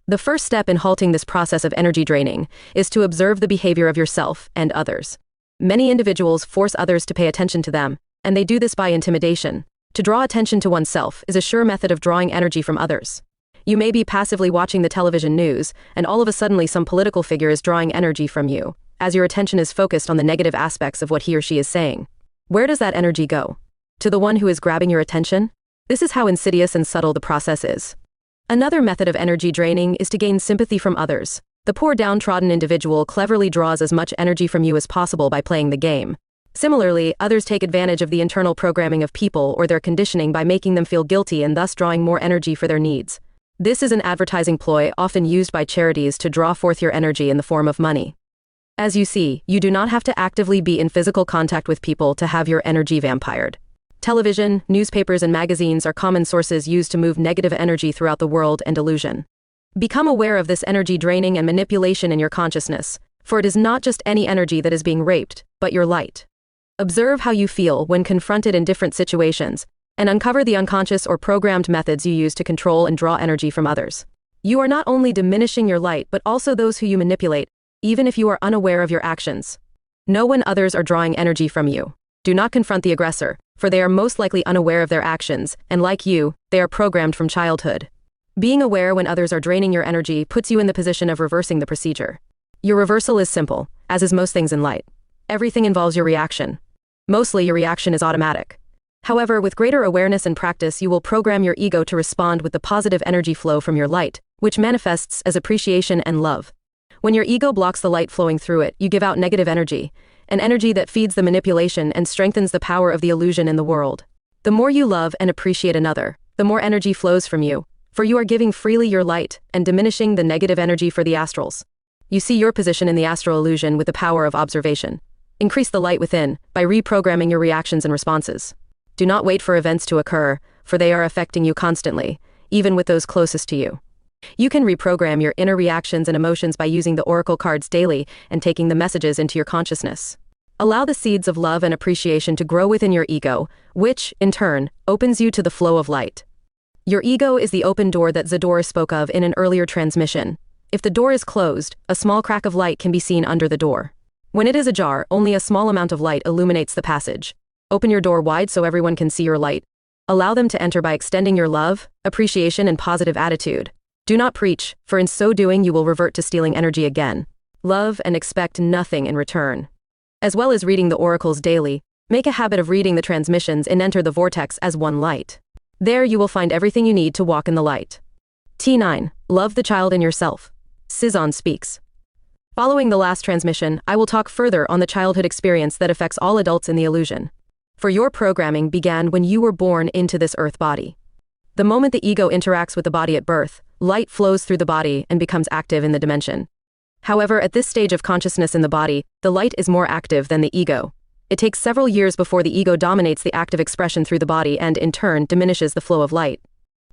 A: The first step in halting this process of energy draining is to observe the behavior of yourself and others. Many individuals force others to pay attention to them, and they do this by intimidation. To draw attention to oneself is a sure method of drawing energy from others. You may be passively watching the television news, and all of a sudden some political figure is drawing energy from you, as your attention is focused on the negative aspects of what he or she is saying. Where does that energy go? To the one who is grabbing your attention? This is how insidious and subtle the process is. Another method of energy draining is to gain sympathy from others. The poor downtrodden individual cleverly draws as much energy from you as possible by playing the game. Similarly, others take advantage of the internal programming of people or their conditioning by making them feel guilty and thus drawing more energy for their needs. This is an advertising ploy often used by charities to draw forth your energy in the form of money. As you see, you do not have to actively be in physical contact with people to have your energy vampired. Television, newspapers, and magazines are common sources used to move negative energy throughout the world and illusion. Become aware of this energy draining and manipulation in your consciousness, for it is not just any energy that is being raped, but your light. Observe how you feel when confronted in different situations, and uncover the unconscious or programmed methods you use to control and draw energy from others. You are not only diminishing your light but also those who you manipulate, even if you are unaware of your actions. Know when others are drawing energy from you. Do not confront the aggressor, for they are most likely unaware of their actions, and like you, they are programmed from childhood. Being aware when others are draining your energy puts you in the position of reversing the procedure. Your reversal is simple, as is most things in light. Everything involves your reaction. Mostly your reaction is automatic. However, with greater awareness and practice, you will program your ego to respond with the positive energy flow from your light, which manifests as appreciation and love. When your ego blocks the light flowing through it, you give out negative energy, an energy that feeds the manipulation and strengthens the power of the illusion in the world. The more you love and appreciate another, the more energy flows from you, for you are giving freely your light and diminishing the negative energy for the astrals. You see your position in the astral illusion with the power of observation. Increase the light within by reprogramming your reactions and responses. Do not wait for events to occur, for they are affecting you constantly, even with those closest to you. You can reprogram your inner reactions and emotions by using the oracle cards daily and taking the messages into your consciousness. Allow the seeds of love and appreciation to grow within your ego, which, in turn, opens you to the flow of light. Your ego is the open door that Zadora spoke of in an earlier transmission. If the door is closed, a small crack of light can be seen under the door. When it is ajar, only a small amount of light illuminates the passage. Open your door wide so everyone can see your light. Allow them to enter by extending your love, appreciation, and positive attitude. Do not preach, for in so doing you will revert to stealing energy again. Love and expect nothing in return. As well as reading the oracles daily, make a habit of reading the transmissions and enter the vortex as one light. There you will find everything you need to walk in the light. T9. Love the child in yourself. Cizon speaks. Following the last transmission, I will talk further on the childhood experience that affects all adults in the illusion. For your programming began when you were born into this earth body. The moment the ego interacts with the body at birth, light flows through the body and becomes active in the dimension. However, at this stage of consciousness in the body, the light is more active than the ego. It takes several years before the ego dominates the active expression through the body and, in turn, diminishes the flow of light.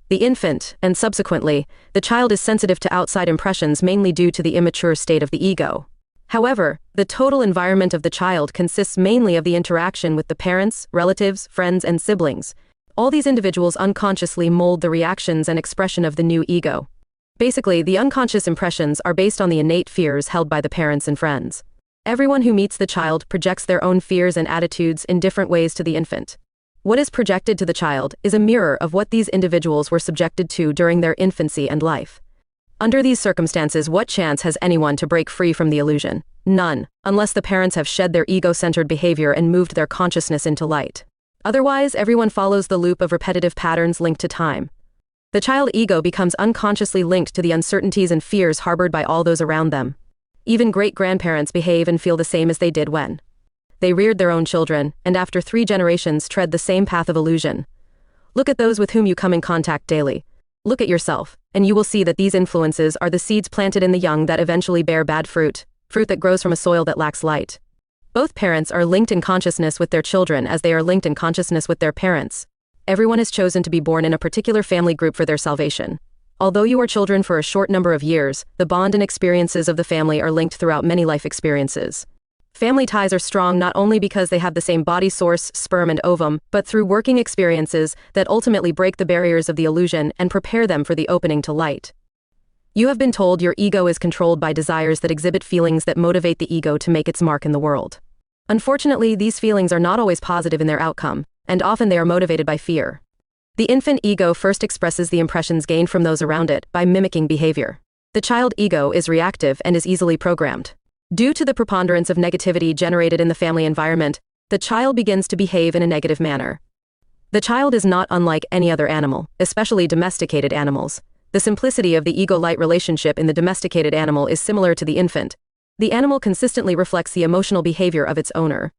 A: The infant, and subsequently, the child is sensitive to outside impressions mainly due to the immature state of the ego. However, the total environment of the child consists mainly of the interaction with the parents, relatives, friends, and siblings. All these individuals unconsciously mold the reactions and expression of the new ego. Basically, the unconscious impressions are based on the innate fears held by the parents and friends. Everyone who meets the child projects their own fears and attitudes in different ways to the infant. What is projected to the child is a mirror of what these individuals were subjected to during their infancy and life. Under these circumstances, what chance has anyone to break free from the illusion? None, unless the parents have shed their ego-centered behavior and moved their consciousness into light. Otherwise, everyone follows the loop of repetitive patterns linked to time. The child ego becomes unconsciously linked to the uncertainties and fears harbored by all those around them. Even great-grandparents behave and feel the same as they did when they reared their own children, and after 3 generations tread the same path of illusion. Look at those with whom you come in contact daily. Look at yourself, and you will see that these influences are the seeds planted in the young that eventually bear bad fruit that grows from a soil that lacks light. Both parents are linked in consciousness with their children as they are linked in consciousness with their parents. Everyone has chosen to be born in a particular family group for their salvation. Although you are children for a short number of years, the bond and experiences of the family are linked throughout many life experiences. Family ties are strong not only because they have the same body source, sperm and ovum, but through working experiences that ultimately break the barriers of the illusion and prepare them for the opening to light. You have been told your ego is controlled by desires that exhibit feelings that motivate the ego to make its mark in the world. Unfortunately, these feelings are not always positive in their outcome, and often they are motivated by fear. The infant ego first expresses the impressions gained from those around it by mimicking behavior. The child ego is reactive and is easily programmed. Due to the preponderance of negativity generated in the family environment, the child begins to behave in a negative manner. The child is not unlike any other animal, especially domesticated animals. The simplicity of the ego-light relationship in the domesticated animal is similar to the infant. The animal consistently reflects the emotional behavior of its owner.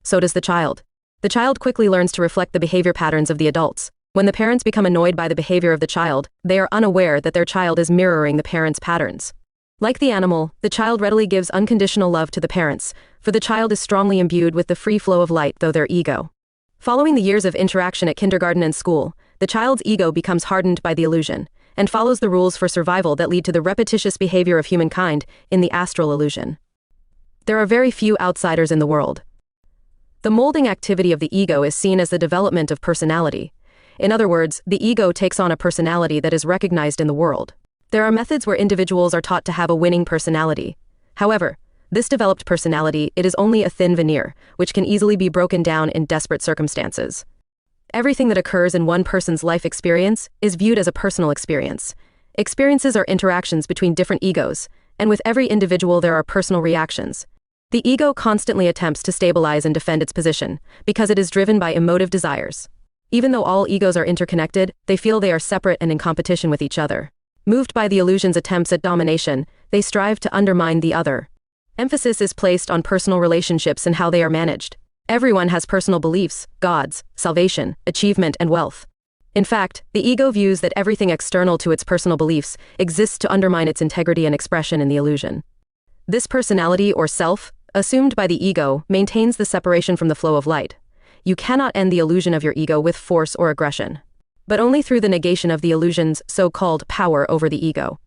A: So does the child. The child quickly learns to reflect the behavior patterns of the adults. When the parents become annoyed by the behavior of the child, they are unaware that their child is mirroring the parents' patterns. Like the animal, the child readily gives unconditional love to the parents, for the child is strongly imbued with the free flow of light through their ego. Following the years of interaction at kindergarten and school, the child's ego becomes hardened by the illusion, and follows the rules for survival that lead to the repetitious behavior of humankind in the astral illusion. There are very few outsiders in the world. The molding activity of the ego is seen as the development of personality. In other words, the ego takes on a personality that is recognized in the world. There are methods where individuals are taught to have a winning personality. However, This developed personality, it is only a thin veneer, which can easily be broken down in desperate circumstances. Everything that occurs in one person's life experience is viewed as a personal experience. Experiences are interactions between different egos, and with every individual there are personal reactions. The ego constantly attempts to stabilize and defend its position, because it is driven by emotive desires. Even though all egos are interconnected, they feel they are separate and in competition with each other. Moved by the illusion's attempts at domination, they strive to undermine the other. Emphasis is placed on personal relationships and how they are managed. Everyone has personal beliefs, gods, salvation, achievement, and wealth. In fact, the ego views that everything external to its personal beliefs exists to undermine its integrity and expression in the illusion. This personality or self, assumed by the ego, maintains the separation from the flow of light. You cannot end the illusion of your ego with force or aggression, but only through the negation of the illusion's so-called power over the ego.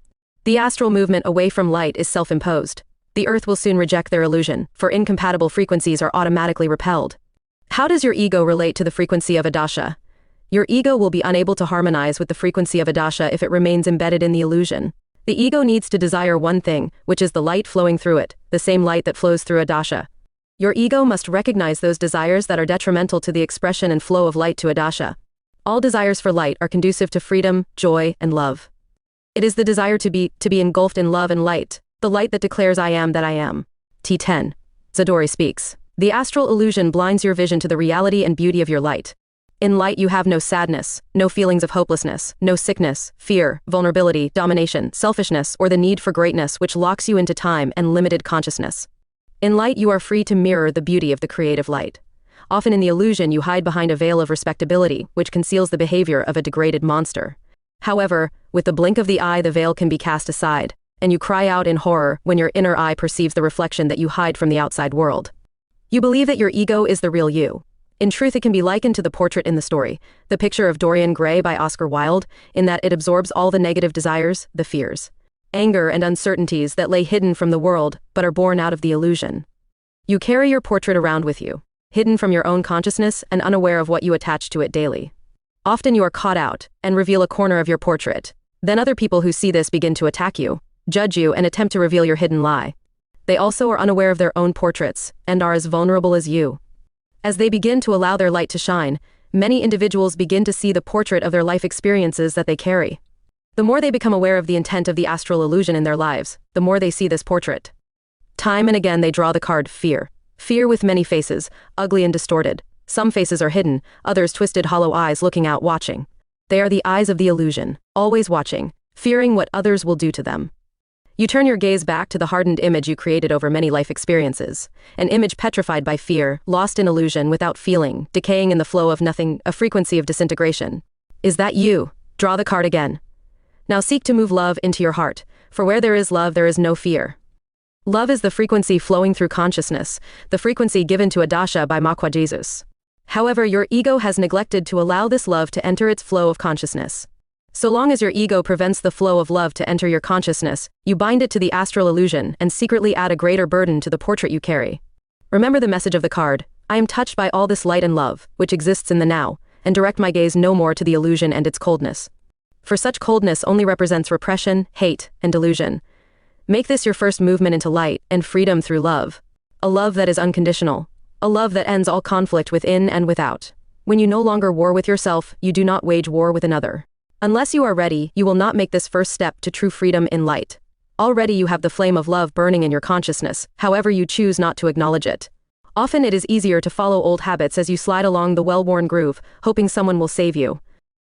A: The astral movement away from light is self-imposed. The earth will soon reject their illusion, for incompatible frequencies are automatically repelled. How does your ego relate to the frequency of Adasha? Your ego will be unable to harmonize with the frequency of Adasha if it remains embedded in the illusion. The ego needs to desire one thing, which is the light flowing through it, the same light that flows through Adasha. Your ego must recognize those desires that are detrimental to the expression and flow of light to Adasha. All desires for light are conducive to freedom, joy, and love. It is the desire to be engulfed in love and light, the light that declares I am that I am. T10. Zadori speaks. The astral illusion blinds your vision to the reality and beauty of your light. In light you have no sadness, no feelings of hopelessness, no sickness, fear, vulnerability, domination, selfishness, or the need for greatness which locks you into time and limited consciousness. In light you are free to mirror the beauty of the creative light. Often in the illusion you hide behind a veil of respectability, which conceals the behavior of a degraded monster. However, with the blink of the eye the veil can be cast aside, and you cry out in horror when your inner eye perceives the reflection that you hide from the outside world. You believe that your ego is the real you. In truth, it can be likened to the portrait in the story, the picture of Dorian Gray by Oscar Wilde, in that it absorbs all the negative desires, the fears, anger, and uncertainties that lay hidden from the world but are born out of the illusion. You carry your portrait around with you, hidden from your own consciousness and unaware of what you attach to it daily. Often you are caught out and reveal a corner of your portrait. Then other people who see this begin to attack you, judge you, and attempt to reveal your hidden lie. They also are unaware of their own portraits and are as vulnerable as you. As they begin to allow their light to shine, many individuals begin to see the portrait of their life experiences that they carry. The more they become aware of the intent of the astral illusion in their lives, the more they see this portrait. Time and again they draw the card fear. Fear with many faces, ugly and distorted. Some faces are hidden, others twisted hollow eyes looking out watching. They are the eyes of the illusion, always watching, fearing what others will do to them. You turn your gaze back to the hardened image you created over many life experiences, an image petrified by fear, lost in illusion, without feeling, decaying in the flow of nothing, a frequency of disintegration. Is that you? Draw the card again. Now seek to move love into your heart, for where there is love there is no fear. Love is the frequency flowing through consciousness, the frequency given to Adasha by Makwa Jesus. However, your ego has neglected to allow this love to enter its flow of consciousness. So long as your ego prevents the flow of love to enter your consciousness, you bind it to the astral illusion and secretly add a greater burden to the portrait you carry. Remember the message of the card, I am touched by all this light and love, which exists in the now, and direct my gaze no more to the illusion and its coldness. For such coldness only represents repression, hate, and delusion. Make this your first movement into light and freedom through love. A love that is unconditional. A love that ends all conflict within and without. When you no longer war with yourself, you do not wage war with another. Unless you are ready, you will not make this first step to true freedom in light. Already you have the flame of love burning in your consciousness, however you choose not to acknowledge it. Often it is easier to follow old habits as you slide along the well-worn groove, hoping someone will save you.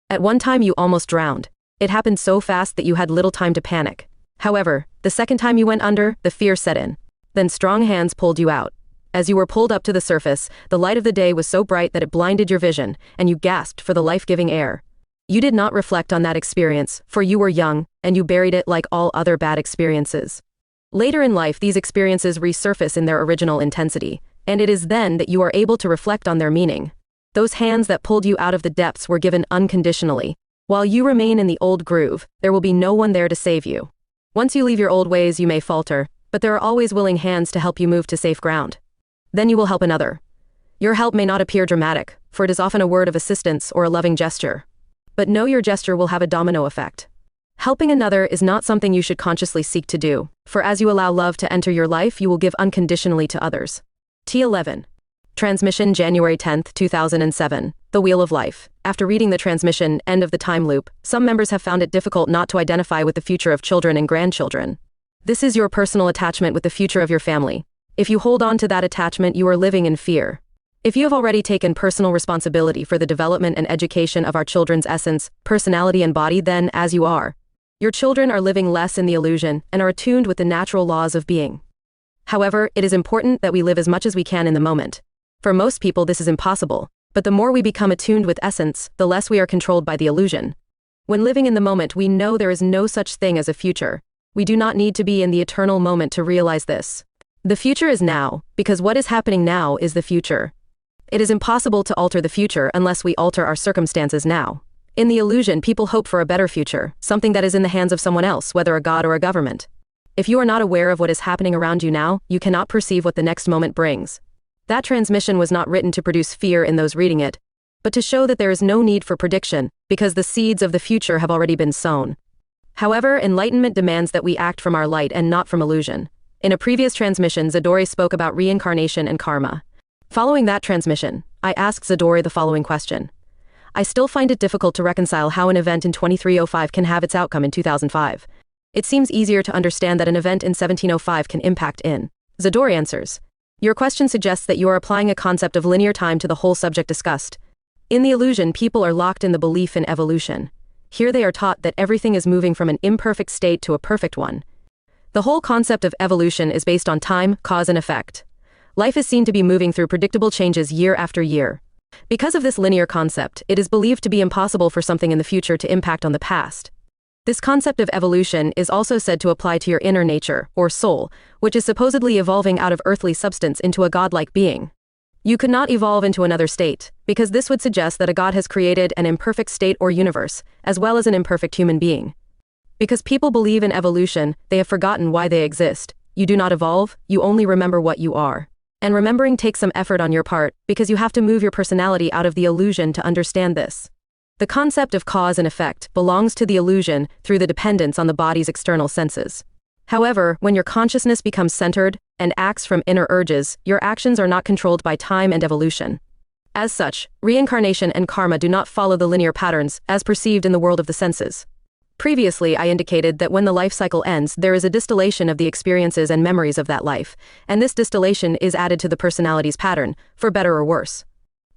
A: At one time you almost drowned. It happened so fast that you had little time to panic. However, the second time you went under, the fear set in. Then strong hands pulled you out. As you were pulled up to the surface, the light of the day was so bright that it blinded your vision, and you gasped for the life-giving air. You did not reflect on that experience, for you were young, and you buried it like all other bad experiences. Later in life, these experiences resurface in their original intensity, and it is then that you are able to reflect on their meaning. Those hands that pulled you out of the depths were given unconditionally. While you remain in the old groove, there will be no one there to save you. Once you leave your old ways, you may falter, but there are always willing hands to help you move to safe ground. Then you will help another. Your help may not appear dramatic, for it is often a word of assistance or a loving gesture. But know your gesture will have a domino effect. Helping another is not something you should consciously seek to do, for as you allow love to enter your life, you will give unconditionally to others. T11. Transmission January 10, 2007. The Wheel of Life. After reading the transmission, End of the Time Loop, some members have found it difficult not to identify with the future of children and grandchildren. This is your personal attachment with the future of your family. If you hold on to that attachment, you are living in fear. If you have already taken personal responsibility for the development and education of our children's essence, personality and body, then, as you are, your children are living less in the illusion and are attuned with the natural laws of being. However, it is important that we live as much as we can in the moment. For most people this is impossible, but the more we become attuned with essence, the less we are controlled by the illusion. When living in the moment, we know there is no such thing as a future. We do not need to be in the eternal moment to realize this. The future is now, because what is happening now is the future. It is impossible to alter the future unless we alter our circumstances now. In the illusion, people hope for a better future, something that is in the hands of someone else, whether a god or a government. If you are not aware of what is happening around you now, you cannot perceive what the next moment brings. That transmission was not written to produce fear in those reading it, but to show that there is no need for prediction, because the seeds of the future have already been sown. However, enlightenment demands that we act from our light and not from illusion. In a previous transmission, Zadori spoke about reincarnation and karma. Following that transmission, I asked Zadori the following question. I still find it difficult to reconcile how an event in 2305 can have its outcome in 2005. It seems easier to understand that an event in 1705 can impact in. Zadori answers. Your question suggests that you are applying a concept of linear time to the whole subject discussed. In the illusion, people are locked in the belief in evolution. Here they are taught that everything is moving from an imperfect state to a perfect one. The whole concept of evolution is based on time, cause and effect. Life is seen to be moving through predictable changes year after year. Because of this linear concept, it is believed to be impossible for something in the future to impact on the past. This concept of evolution is also said to apply to your inner nature, or soul, which is supposedly evolving out of earthly substance into a godlike being. You could not evolve into another state, because this would suggest that a god has created an imperfect state or universe, as well as an imperfect human being. Because people believe in evolution, they have forgotten why they exist. You do not evolve, you only remember what you are. And remembering takes some effort on your part, because you have to move your personality out of the illusion to understand this. The concept of cause and effect belongs to the illusion through the dependence on the body's external senses. However, when your consciousness becomes centered and acts from inner urges, your actions are not controlled by time and evolution. As such, reincarnation and karma do not follow the linear patterns as perceived in the world of the senses. Previously, I indicated that when the life cycle ends, there is a distillation of the experiences and memories of that life, and this distillation is added to the personality's pattern, for better or worse.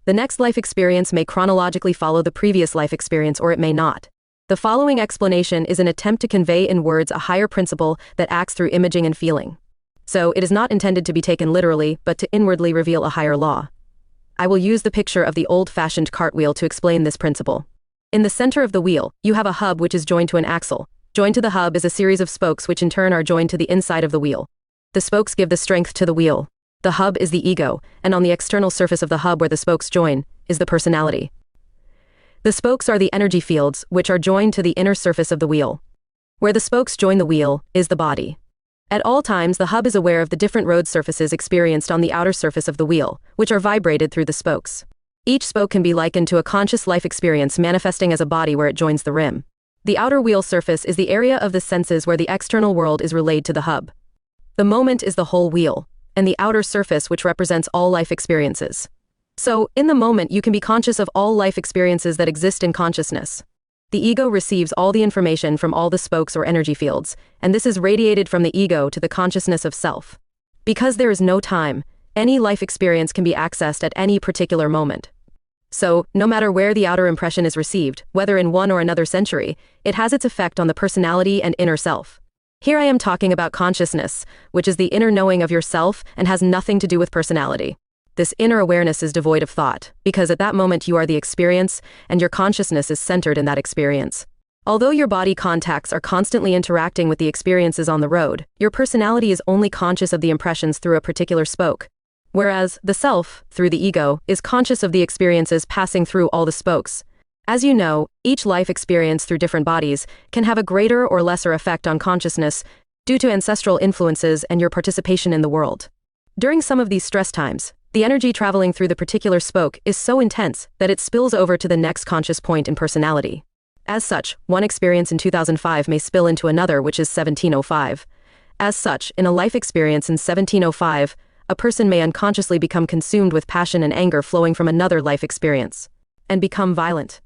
A: The next life experience may chronologically follow the previous life experience, or it may not. The following explanation is an attempt to convey in words a higher principle that acts through imaging and feeling. So, it is not intended to be taken literally, but to inwardly reveal a higher law. I will use the picture of the old-fashioned cartwheel to explain this principle. In the center of the wheel, you have a hub which is joined to an axle. Joined to the hub is a series of spokes which in turn are joined to the inside of the wheel. The spokes give the strength to the wheel. The hub is the ego, and on the external surface of the hub where the spokes join, is the personality. The spokes are the energy fields, which are joined to the inner surface of the wheel. Where the spokes join the wheel, is the body. At all times, the hub is aware of the different road surfaces experienced on the outer surface of the wheel, which are vibrated through the spokes. Each spoke can be likened to a conscious life experience manifesting as a body where it joins the rim. The outer wheel surface is the area of the senses where the external world is relayed to the hub. The moment is the whole wheel, and the outer surface which represents all life experiences. So, in the moment you can be conscious of all life experiences that exist in consciousness. The ego receives all the information from all the spokes or energy fields, and this is radiated from the ego to the consciousness of self. Because there is no time, any life experience can be accessed at any particular moment. So, no matter where the outer impression is received, whether in one or another century, it has its effect on the personality and inner self. Here I am talking about consciousness, which is the inner knowing of yourself and has nothing to do with personality. This inner awareness is devoid of thought, because at that moment you are the experience, and your consciousness is centered in that experience. Although your body contacts are constantly interacting with the experiences on the road, your personality is only conscious of the impressions through a particular spoke. Whereas, the self, through the ego, is conscious of the experiences passing through all the spokes. As you know, each life experience through different bodies can have a greater or lesser effect on consciousness due to ancestral influences and your participation in the world. During some of these stress times, the energy traveling through the particular spoke is so intense that it spills over to the next conscious point in personality. As such, one experience in 2005 may spill into another, which is 1705. As such, in a life experience in 1705, a person may unconsciously become consumed with passion and anger flowing from another life experience, and become violent.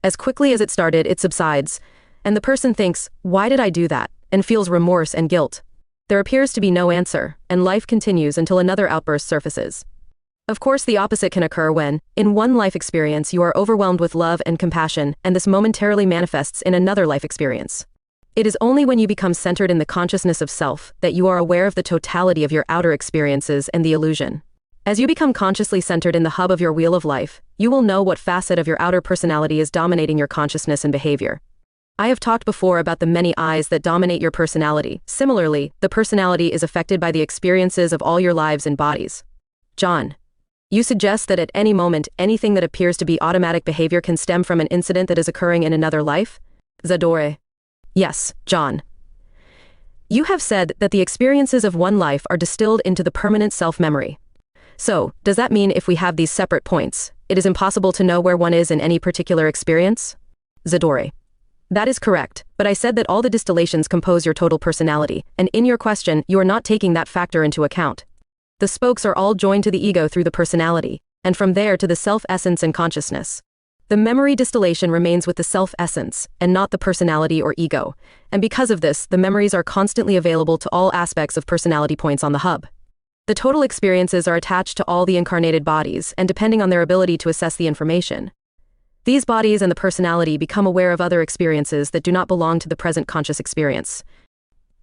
A: As quickly as it started, it subsides, and the person thinks, "Why did I do that?" and feels remorse and guilt. There appears to be no answer, and life continues until another outburst surfaces. Of course, the opposite can occur when, in one life experience, you are overwhelmed with love and compassion, and this momentarily manifests in another life experience. It is only when you become centered in the consciousness of self that you are aware of the totality of your outer experiences and the illusion. As you become consciously centered in the hub of your wheel of life, you will know what facet of your outer personality is dominating your consciousness and behavior. I have talked before about the many eyes that dominate your personality. Similarly, the personality is affected by the experiences of all your lives and bodies. Jon, you suggest that at any moment, anything that appears to be automatic behavior can stem from an incident that is occurring in another life? Zadore. Yes, Jon. You have said that the experiences of one life are distilled into the permanent self-memory. So, does that mean if we have these separate points, it is impossible to know where one is in any particular experience? Zadore. That is correct, but I said that all the distillations compose your total personality, and in your question, you are not taking that factor into account. The spokes are all joined to the ego through the personality, and from there to the self-essence and consciousness. The memory distillation remains with the self-essence, and not the personality or ego, and because of this, the memories are constantly available to all aspects of personality points on the hub. The total experiences are attached to all the incarnated bodies, and depending on their ability to assess the information, these bodies and the personality become aware of other experiences that do not belong to the present conscious experience.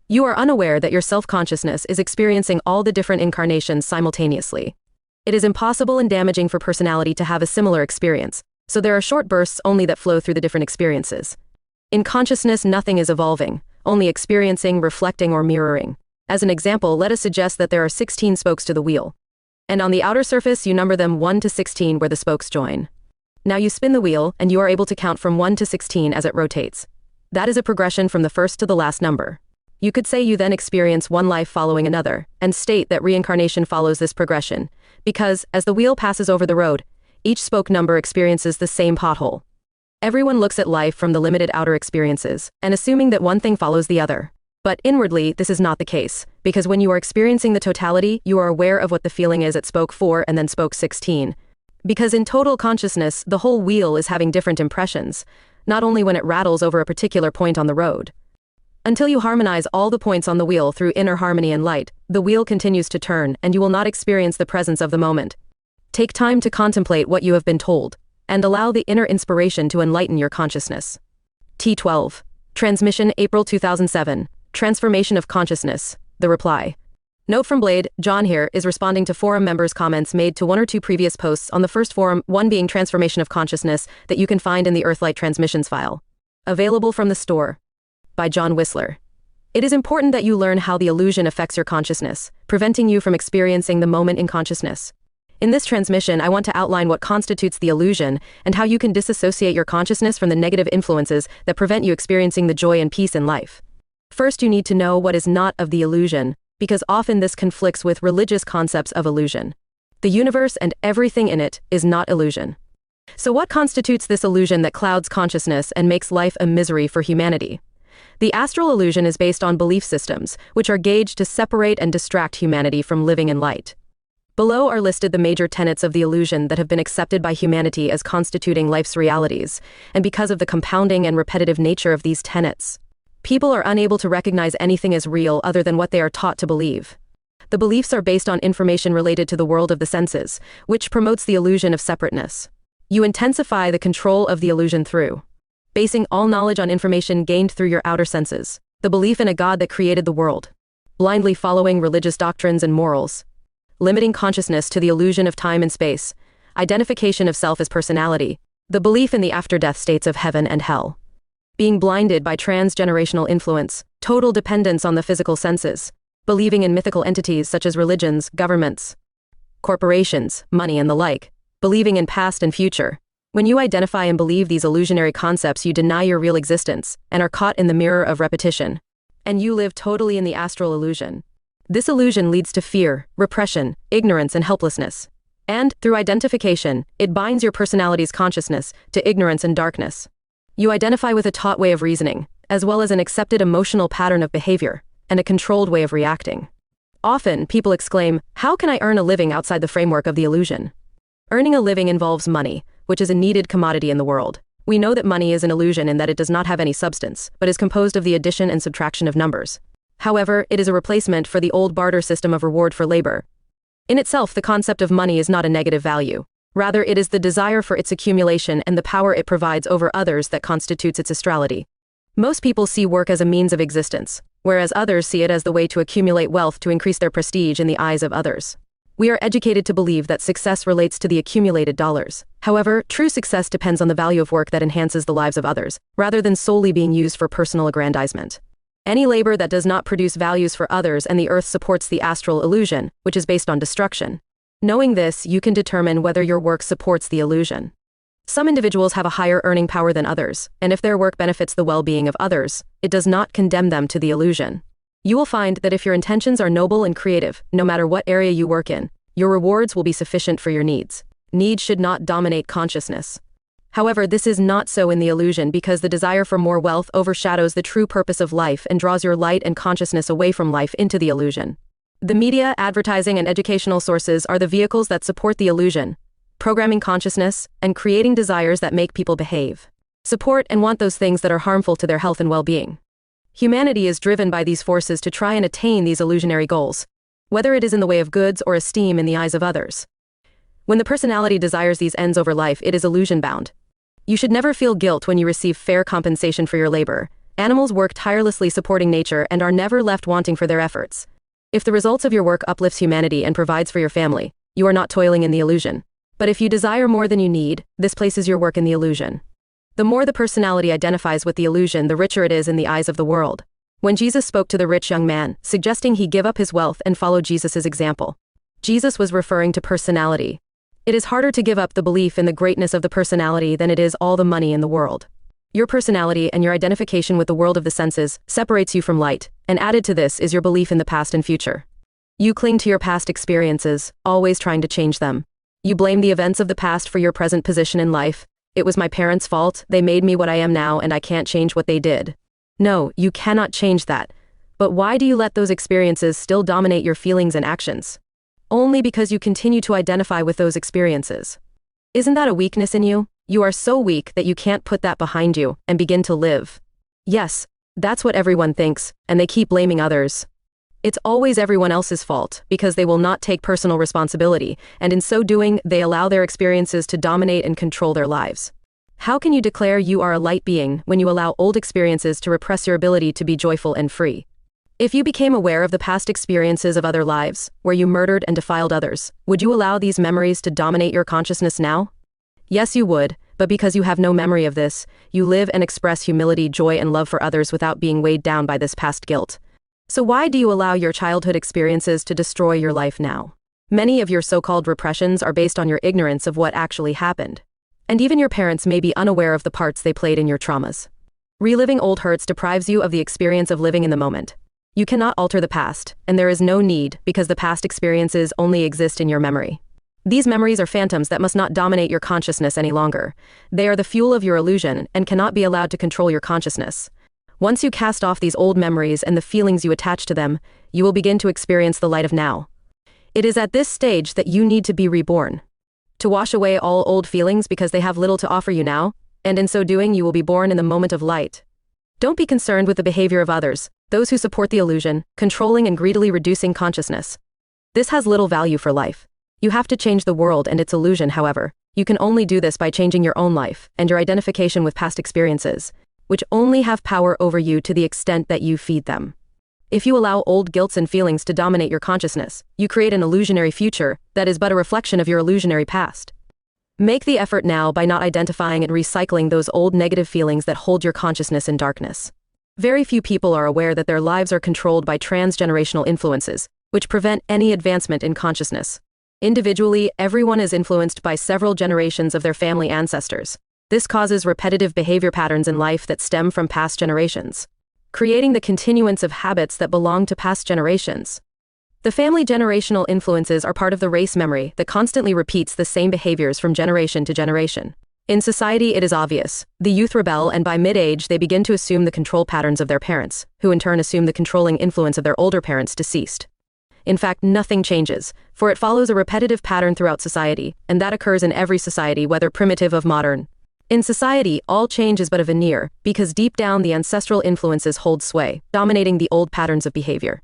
A: You are unaware that your self-consciousness is experiencing all the different incarnations simultaneously. It is impossible and damaging for personality to have a similar experience, so there are short bursts only that flow through the different experiences. In consciousness, nothing is evolving, only experiencing, reflecting, or mirroring. As an example, let us suggest that there are 16 spokes to the wheel. And on the outer surface, you number them 1 to 16 where the spokes join. Now you spin the wheel, and you are able to count from 1 to 16 as it rotates. That is a progression from the first to the last number. You could say you then experience one life following another, and state that reincarnation follows this progression, because, as the wheel passes over the road, each spoke number experiences the same pothole. Everyone looks at life from the limited outer experiences, and assuming that one thing follows the other. But inwardly, this is not the case, because when you are experiencing the totality, you are aware of what the feeling is at spoke 4 and then spoke 16. Because in total consciousness, the whole wheel is having different impressions, not only when it rattles over a particular point on the road. Until you harmonize all the points on the wheel through inner harmony and light, the wheel continues to turn, and you will not experience the presence of the moment. Take time to contemplate what you have been told, and allow the inner inspiration to enlighten your consciousness. T12. Transmission April 2007. Transformation of Consciousness. The reply. Note from Blade, Jon here is responding to forum members' comments made to one or two previous posts on the first forum, one being Transformation of Consciousness, that you can find in the Earthlight Transmissions file. Available from the store. By Jon Whistler. It is important that you learn how the illusion affects your consciousness, preventing you from experiencing the moment in consciousness. In this transmission, I want to outline what constitutes the illusion and how you can disassociate your consciousness from the negative influences that prevent you experiencing the joy and peace in life. First, you need to know what is not of the illusion, because often this conflicts with religious concepts of illusion. The universe and everything in it is not illusion. So what constitutes this illusion that clouds consciousness and makes life a misery for humanity? The astral illusion is based on belief systems, which are gauged to separate and distract humanity from living in light. Below are listed the major tenets of the illusion that have been accepted by humanity as constituting life's realities, and because of the compounding and repetitive nature of these tenets, people are unable to recognize anything as real other than what they are taught to believe. The beliefs are based on information related to the world of the senses, which promotes the illusion of separateness. You intensify the control of the illusion through basing all knowledge on information gained through your outer senses, the belief in a God that created the world, blindly following religious doctrines and morals, limiting consciousness to the illusion of time and space, identification of self as personality, the belief in the after-death states of heaven and hell, being blinded by transgenerational influence, total dependence on the physical senses, believing in mythical entities such as religions, governments, corporations, money, and the like, believing in past and future. When you identify and believe these illusionary concepts, you deny your real existence and are caught in the mirror of repetition. And you live totally in the astral illusion. This illusion leads to fear, repression, ignorance, and helplessness. And, through identification, it binds your personality's consciousness to ignorance and darkness. You identify with a taught way of reasoning, as well as an accepted emotional pattern of behavior, and a controlled way of reacting. Often, people exclaim, "How can I earn a living outside the framework of the illusion?" Earning a living involves money, which is a needed commodity in the world. We know that money is an illusion in that it does not have any substance, but is composed of the addition and subtraction of numbers. However, it is a replacement for the old barter system of reward for labor. In itself, the concept of money is not a negative value. Rather, it is the desire for its accumulation and the power it provides over others that constitutes its astrality. Most people see work as a means of existence, whereas others see it as the way to accumulate wealth to increase their prestige in the eyes of others. We are educated to believe that success relates to the accumulated dollars. However, true success depends on the value of work that enhances the lives of others, rather than solely being used for personal aggrandizement. Any labor that does not produce values for others and the earth supports the astral illusion, which is based on destruction. Knowing this, you can determine whether your work supports the illusion. Some individuals have a higher earning power than others, and if their work benefits the well-being of others, it does not condemn them to the illusion. You will find that if your intentions are noble and creative, no matter what area you work in, your rewards will be sufficient for your needs. Needs should not dominate consciousness. However, this is not so in the illusion because the desire for more wealth overshadows the true purpose of life and draws your light and consciousness away from life into the illusion. The media, advertising, and educational sources are the vehicles that support the illusion, programming consciousness, and creating desires that make people behave, support, and want those things that are harmful to their health and well-being. Humanity is driven by these forces to try and attain these illusionary goals, whether it is in the way of goods or esteem in the eyes of others. When the personality desires these ends over life, it is illusion-bound. You should never feel guilt when you receive fair compensation for your labor. Animals work tirelessly supporting nature and are never left wanting for their efforts. If the results of your work uplifts humanity and provides for your family, you are not toiling in the illusion. But if you desire more than you need, this places your work in the illusion. The more the personality identifies with the illusion, the richer it is in the eyes of the world. When Jesus spoke to the rich young man, suggesting he give up his wealth and follow Jesus' example, Jesus was referring to personality. It is harder to give up the belief in the greatness of the personality than it is all the money in the world. Your personality and your identification with the world of the senses separates you from light, and added to this is your belief in the past and future. You cling to your past experiences, always trying to change them. You blame the events of the past for your present position in life. It was my parents' fault, they made me what I am now, and I can't change what they did. No, you cannot change that. But why do you let those experiences still dominate your feelings and actions? Only because you continue to identify with those experiences. Isn't that a weakness in you? You are so weak that you can't put that behind you and begin to live. Yes, that's what everyone thinks, and they keep blaming others. It's always everyone else's fault because they will not take personal responsibility, and in so doing, they allow their experiences to dominate and control their lives. How can you declare you are a light being when you allow old experiences to repress your ability to be joyful and free? If you became aware of the past experiences of other lives, where you murdered and defiled others, would you allow these memories to dominate your consciousness now? Yes, you would, but because you have no memory of this, you live and express humility, joy, and love for others without being weighed down by this past guilt. So why do you allow your childhood experiences to destroy your life now? Many of your so-called repressions are based on your ignorance of what actually happened. And even your parents may be unaware of the parts they played in your traumas. Reliving old hurts deprives you of the experience of living in the moment. You cannot alter the past, and there is no need because the past experiences only exist in your memory. These memories are phantoms that must not dominate your consciousness any longer. They are the fuel of your illusion and cannot be allowed to control your consciousness. Once you cast off these old memories and the feelings you attach to them, you will begin to experience the light of now. It is at this stage that you need to be reborn. To wash away all old feelings because they have little to offer you now, and in so doing you will be born in the moment of light. Don't be concerned with the behavior of others, those who support the illusion, controlling and greedily reducing consciousness. This has little value for life. You have to change the world and its illusion, however. You can only do this by changing your own life and your identification with past experiences, which only have power over you to the extent that you feed them. If you allow old guilts and feelings to dominate your consciousness, you create an illusionary future that is but a reflection of your illusionary past. Make the effort now by not identifying and recycling those old negative feelings that hold your consciousness in darkness. Very few people are aware that their lives are controlled by transgenerational influences, which prevent any advancement in consciousness. Individually, everyone is influenced by several generations of their family ancestors. This causes repetitive behavior patterns in life that stem from past generations, creating the continuance of habits that belong to past generations. The family generational influences are part of the race memory that constantly repeats the same behaviors from generation to generation. In society, it is obvious. The youth rebel, and by mid-age, they begin to assume the control patterns of their parents, who in turn assume the controlling influence of their older parents deceased. In fact, nothing changes, for it follows a repetitive pattern throughout society, and that occurs in every society, whether primitive or modern. In society, all change is but a veneer, because deep down the ancestral influences hold sway, dominating the old patterns of behavior.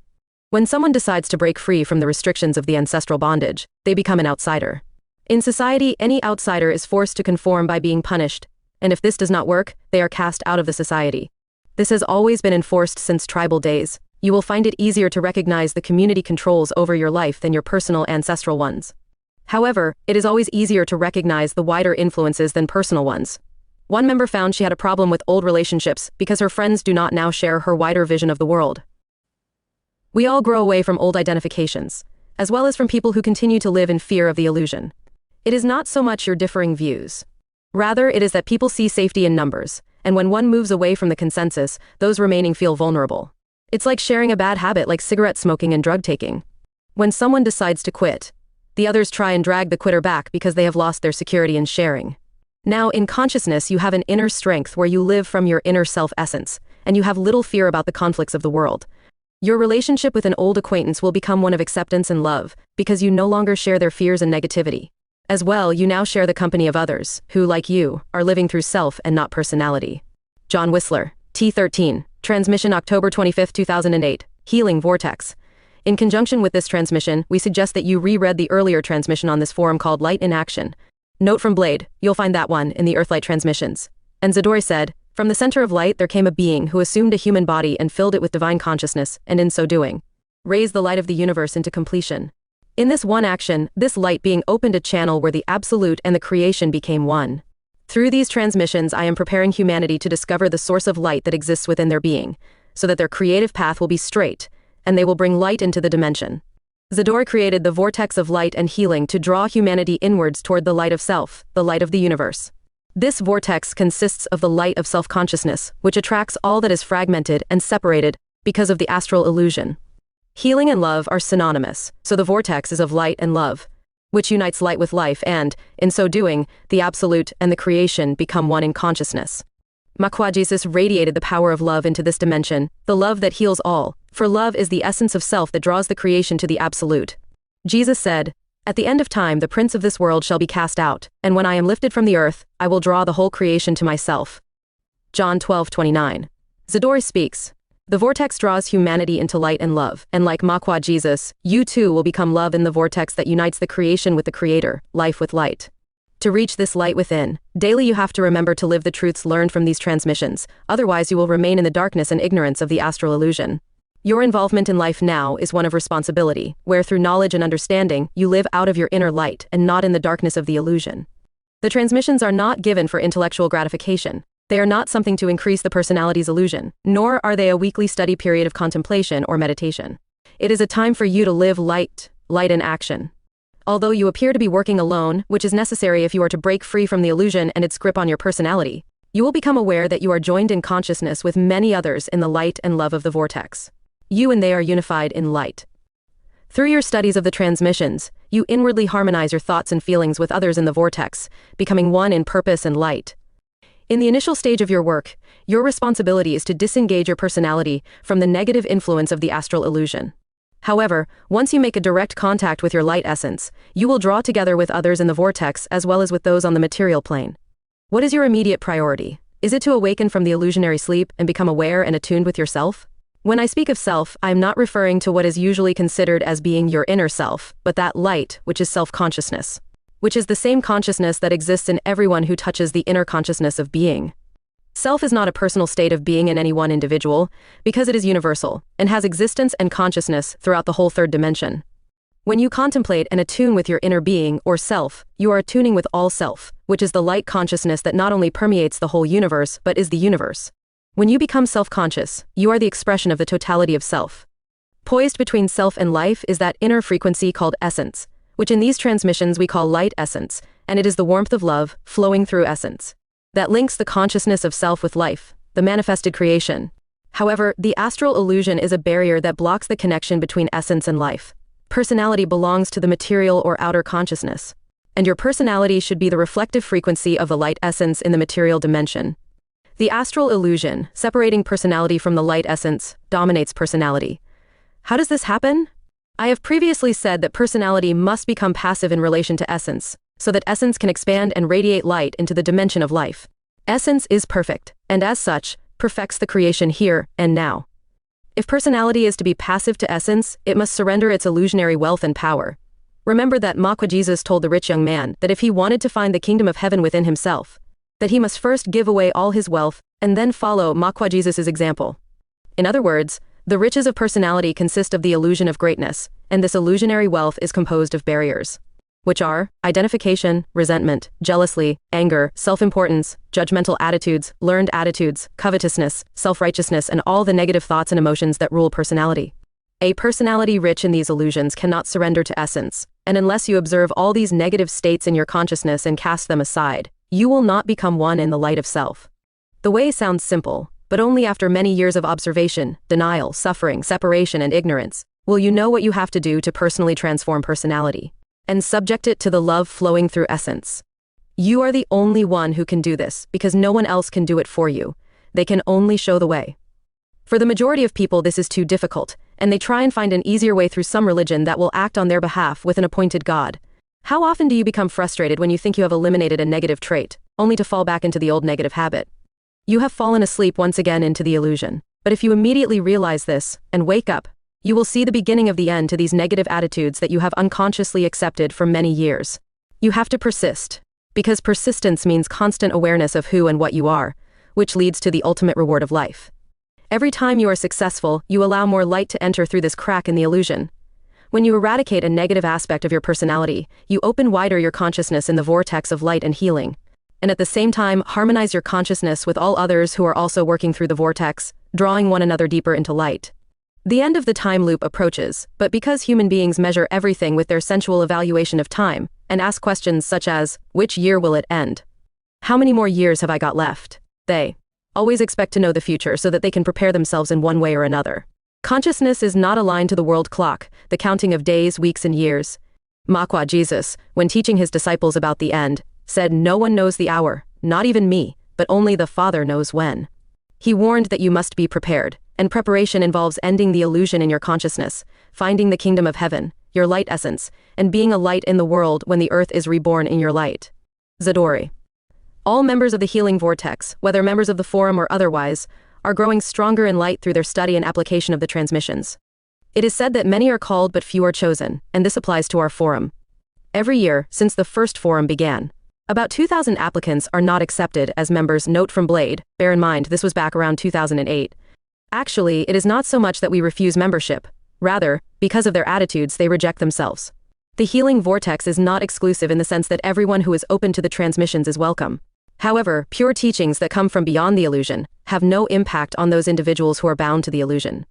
A: When someone decides to break free from the restrictions of the ancestral bondage, they become an outsider. In society, any outsider is forced to conform by being punished, and if this does not work, they are cast out of the society. This has always been enforced since tribal days. You will find it easier to recognize the community controls over your life than your personal ancestral ones. However, it is always easier to recognize the wider influences than personal ones. One member found she had a problem with old relationships because her friends do not now share her wider vision of the world. We all grow away from old identifications, as well as from people who continue to live in fear of the illusion. It is not so much your differing views. Rather, it is that people see safety in numbers, and when one moves away from the consensus, those remaining feel vulnerable. It's like sharing a bad habit like cigarette smoking and drug taking. When someone decides to quit, the others try and drag the quitter back because they have lost their security in sharing. Now, in consciousness, you have an inner strength where you live from your inner self-essence, and you have little fear about the conflicts of the world. Your relationship with an old acquaintance will become one of acceptance and love, because you no longer share their fears and negativity. As well, you now share the company of others, who, like you, are living through self and not personality. Jon Whistler, T13, transmission October 25, 2008, Healing Vortex. In conjunction with this transmission, we suggest that you reread the earlier transmission on this forum called Light in Action. Note from Blade, you'll find that one in the Earthlight transmissions. And Zadori said, from the center of light there came a being who assumed a human body and filled it with divine consciousness, and in so doing, raised the light of the universe into completion. In this one action, this light being opened a channel where the absolute and the creation became one. Through these transmissions, I am preparing humanity to discover the source of light that exists within their being, so that their creative path will be straight, and they will bring light into the dimension. Zador created the vortex of light and healing to draw humanity inwards toward the light of self, the light of the universe. This vortex consists of the light of self-consciousness, which attracts all that is fragmented and separated because of the astral illusion. Healing and love are synonymous, so the vortex is of light and love, which unites light with life and, in so doing, the absolute and the creation become one in consciousness. Makwa Jesus radiated the power of love into this dimension, the love that heals all, for love is the essence of self that draws the creation to the absolute. Jesus said, "At the end of time the prince of this world shall be cast out, and when I am lifted from the earth, I will draw the whole creation to myself." John 12:29. Zadori speaks, "The vortex draws humanity into light and love, and like Makwa Jesus, you too will become love in the vortex that unites the creation with the creator, life with light." To reach this light within, daily you have to remember to live the truths learned from these transmissions, otherwise you will remain in the darkness and ignorance of the astral illusion. Your involvement in life now is one of responsibility, where through knowledge and understanding, you live out of your inner light and not in the darkness of the illusion. The transmissions are not given for intellectual gratification. They are not something to increase the personality's illusion, nor are they a weekly study period of contemplation or meditation. It is a time for you to live light in action. Although you appear to be working alone, which is necessary if you are to break free from the illusion and its grip on your personality, you will become aware that you are joined in consciousness with many others in the light and love of the vortex. You and they are unified in light. Through your studies of the transmissions, you inwardly harmonize your thoughts and feelings with others in the vortex, becoming one in purpose and light. In the initial stage of your work, your responsibility is to disengage your personality from the negative influence of the astral illusion. However, once you make a direct contact with your light essence, you will draw together with others in the vortex as well as with those on the material plane. What is your immediate priority? Is it to awaken from the illusionary sleep and become aware and attuned with yourself? When I speak of self, I am not referring to what is usually considered as being your inner self, but that light, which is self-consciousness, which is the same consciousness that exists in everyone who touches the inner consciousness of being. Self is not a personal state of being in any one individual, because it is universal, and has existence and consciousness throughout the whole third dimension. When you contemplate and attune with your inner being, or self, you are attuning with all self, which is the light consciousness that not only permeates the whole universe, but is the universe. When you become self-conscious, you are the expression of the totality of self. Poised between self and life is that inner frequency called essence, which in these transmissions we call light essence, and it is the warmth of love, flowing through essence, that links the consciousness of self with life, the manifested creation. However, the astral illusion is a barrier that blocks the connection between essence and life. Personality belongs to the material or outer consciousness, and your personality should be the reflective frequency of the light essence in the material dimension. The astral illusion, separating personality from the light essence, dominates personality. How does this happen? I have previously said that personality must become passive in relation to essence, so that essence can expand and radiate light into the dimension of life. Essence is perfect, and as such, perfects the creation here and now. If personality is to be passive to essence, it must surrender its illusionary wealth and power. Remember that Jesus told the rich young man that if he wanted to find the kingdom of heaven within himself, that he must first give away all his wealth and then follow Jesus' example. In other words, the riches of personality consist of the illusion of greatness, and this illusionary wealth is composed of barriers, which are identification, resentment, jealousy, anger, self-importance, judgmental attitudes, learned attitudes, covetousness, self-righteousness, and all the negative thoughts and emotions that rule personality. A personality rich in these illusions cannot surrender to essence, and unless you observe all these negative states in your consciousness and cast them aside, you will not become one in the light of self. The way sounds simple, but only after many years of observation, denial, suffering, separation, and ignorance will you know what you have to do to personally transform personality and subject it to the love flowing through essence. You are the only one who can do this because no one else can do it for you. They can only show the way. For the majority of people, this is too difficult, and they try and find an easier way through some religion that will act on their behalf with an appointed God. How often do you become frustrated when you think you have eliminated a negative trait, only to fall back into the old negative habit? You have fallen asleep once again into the illusion. But if you immediately realize this and wake up, you will see the beginning of the end to these negative attitudes that you have unconsciously accepted for many years. You have to persist, because persistence means constant awareness of who and what you are, which leads to the ultimate reward of life. Every time you are successful, you allow more light to enter through this crack in the illusion. When you eradicate a negative aspect of your personality, you open wider your consciousness in the vortex of light and healing, and at the same time harmonize your consciousness with all others who are also working through the vortex, drawing one another deeper into light. The end of the time loop approaches, but because human beings measure everything with their sensual evaluation of time, and ask questions such as, which year will it end? How many more years have I got left? They always expect to know the future so that they can prepare themselves in one way or another. Consciousness is not aligned to the world clock, the counting of days, weeks, and years. Jesus, when teaching his disciples about the end, said no one knows the hour, not even me, but only the Father knows when. He warned that you must be prepared, and preparation involves ending the illusion in your consciousness, finding the kingdom of heaven, your light essence, and being a light in the world when the earth is reborn in your light. Zadori. All members of the healing vortex, whether members of the forum or otherwise, are growing stronger in light through their study and application of the transmissions. It is said that many are called but few are chosen, and this applies to our forum. Every year, since the first forum began, about 2,000 applicants are not accepted as members. Note from Blade, bear in mind this was back around 2008. Actually, it is not so much that we refuse membership. Rather, because of their attitudes, they reject themselves. The healing vortex is not exclusive in the sense that everyone who is open to the transmissions is welcome. However, pure teachings that come from beyond the illusion have no impact on those individuals who are bound to the illusion.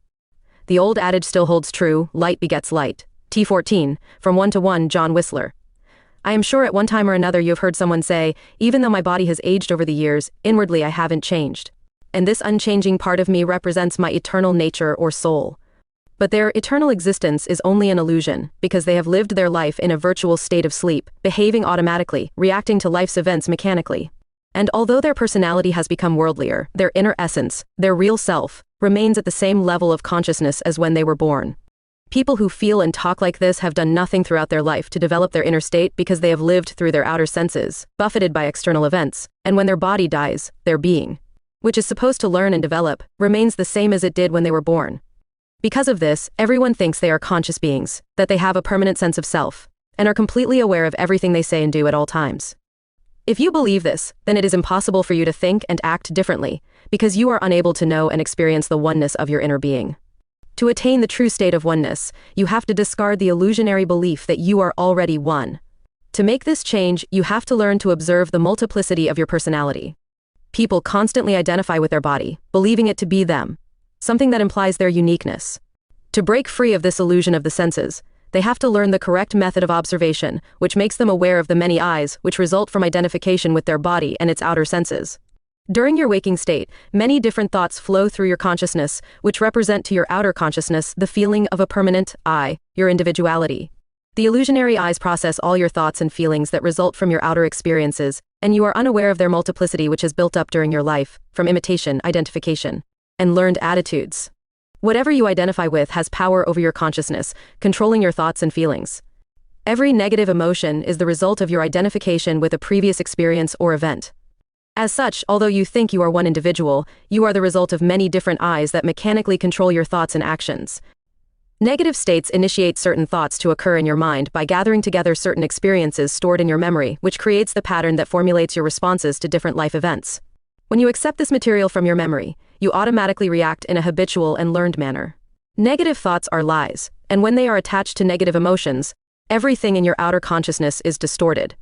A: The old adage still holds true, light begets light. T14, from 1 to 1, Jon Whistler. I am sure at one time or another you have heard someone say, even though my body has aged over the years, inwardly I haven't changed. And this unchanging part of me represents my eternal nature or soul. But their eternal existence is only an illusion, because they have lived their life in a virtual state of sleep, behaving automatically, reacting to life's events mechanically. And although their personality has become worldlier, their inner essence, their real self, remains at the same level of consciousness as when they were born. People who feel and talk like this have done nothing throughout their life to develop their inner state because they have lived through their outer senses, buffeted by external events, and when their body dies, their being, which is supposed to learn and develop, remains the same as it did when they were born. Because of this, everyone thinks they are conscious beings, that they have a permanent sense of self, and are completely aware of everything they say and do at all times. If you believe this, then it is impossible for you to think and act differently, because you are unable to know and experience the oneness of your inner being. To attain the true state of oneness, you have to discard the illusionary belief that you are already one. To make this change, you have to learn to observe the multiplicity of your personality. People constantly identify with their body, believing it to be them, something that implies their uniqueness. To break free of this illusion of the senses, they have to learn the correct method of observation, which makes them aware of the many eyes which result from identification with their body and its outer senses. During your waking state, many different thoughts flow through your consciousness, which represent to your outer consciousness the feeling of a permanent I, your individuality. The illusionary eyes process all your thoughts and feelings that result from your outer experiences, and you are unaware of their multiplicity which has built up during your life, from imitation, identification, and learned attitudes. Whatever you identify with has power over your consciousness, controlling your thoughts and feelings. Every negative emotion is the result of your identification with a previous experience or event. As such, although you think you are one individual, you are the result of many different eyes that mechanically control your thoughts and actions. Negative states initiate certain thoughts to occur in your mind by gathering together certain experiences stored in your memory, which creates the pattern that formulates your responses to different life events. When you accept this material from your memory, you automatically react in a habitual and learned manner. Negative thoughts are lies, and when they are attached to negative emotions, everything in your outer consciousness is distorted.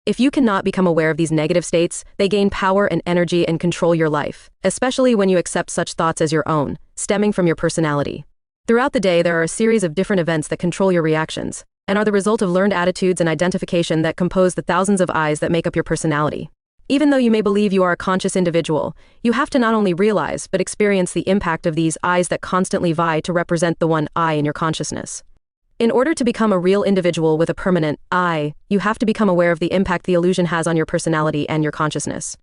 A: If you cannot become aware of these negative states, they gain power and energy and control your life, especially when you accept such thoughts as your own, stemming from your personality. Throughout the day, there are a series of different events that control your reactions, and are the result of learned attitudes and identification that compose the thousands of eyes that make up your personality. Even though you may believe you are a conscious individual, you have to not only realize but experience the impact of these eyes that constantly vie to represent the one I in your consciousness. In order to become a real individual with a permanent I, you have to become aware of the impact the illusion has on your personality and your consciousness.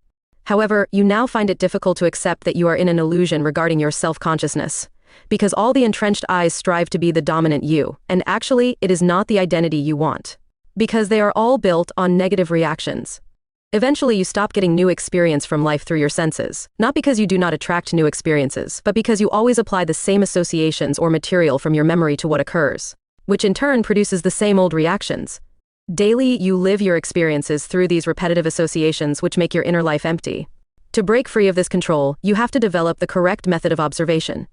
A: However, you now find it difficult to accept that you are in an illusion regarding your self-consciousness, because all the entrenched eyes strive to be the dominant you, and actually, it is not the identity you want. Because they are all built on negative reactions. Eventually, you stop getting new experience from life through your senses, not because you do not attract new experiences, but because you always apply the same associations or material from your memory to what occurs, which in turn produces the same old reactions. Daily, you live your experiences through these repetitive associations which make your inner life empty. To break free of this control, you have to develop the correct method of observation.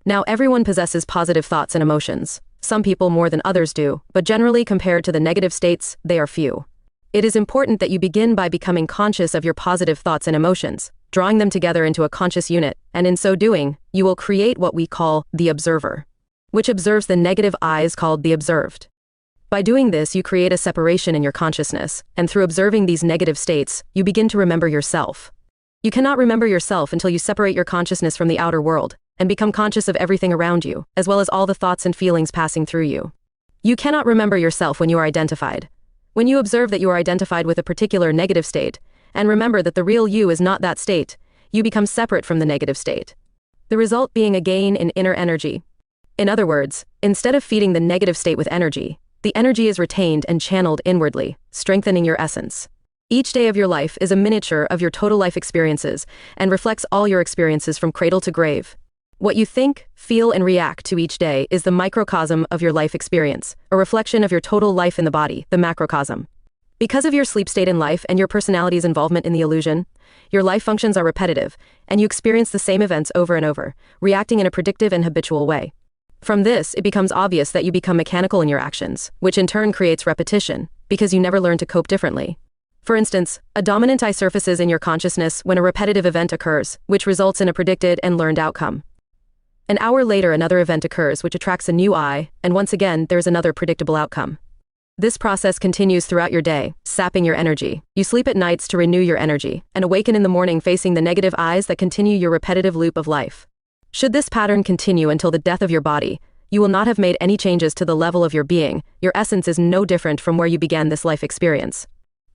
A: Now, everyone possesses positive thoughts and emotions. Some people more than others do, but generally compared to the negative states, they are few. It is important that you begin by becoming conscious of your positive thoughts and emotions, drawing them together into a conscious unit, and in so doing, you will create what we call the observer, which observes the negative eyes called the observed. By doing this, you create a separation in your consciousness, and through observing these negative states, you begin to remember yourself. You cannot remember yourself until you separate your consciousness from the outer world, and become conscious of everything around you, as well as all the thoughts and feelings passing through you. You cannot remember yourself when you are identified. When you observe that you are identified with a particular negative state, and remember that the real you is not that state, you become separate from the negative state. The result being a gain in inner energy. In other words, instead of feeding the negative state with energy, the energy is retained and channeled inwardly, strengthening your essence. Each day of your life is a miniature of your total life experiences, and reflects all your experiences from cradle to grave. What you think, feel, and react to each day is the microcosm of your life experience, a reflection of your total life in the body, the macrocosm. Because of your sleep state in life and your personality's involvement in the illusion, your life functions are repetitive, and you experience the same events over and over, reacting in a predictive and habitual way. From this, it becomes obvious that you become mechanical in your actions, which in turn creates repetition, because you never learn to cope differently. For instance, a dominant I surfaces in your consciousness when a repetitive event occurs, which results in a predicted and learned outcome. An hour later, another event occurs which attracts a new I, and once again, there is another predictable outcome. This process continues throughout your day, sapping your energy. You sleep at nights to renew your energy, and awaken in the morning facing the negative eyes that continue your repetitive loop of life. Should this pattern continue until the death of your body, you will not have made any changes to the level of your being. Your essence is no different from where you began this life experience.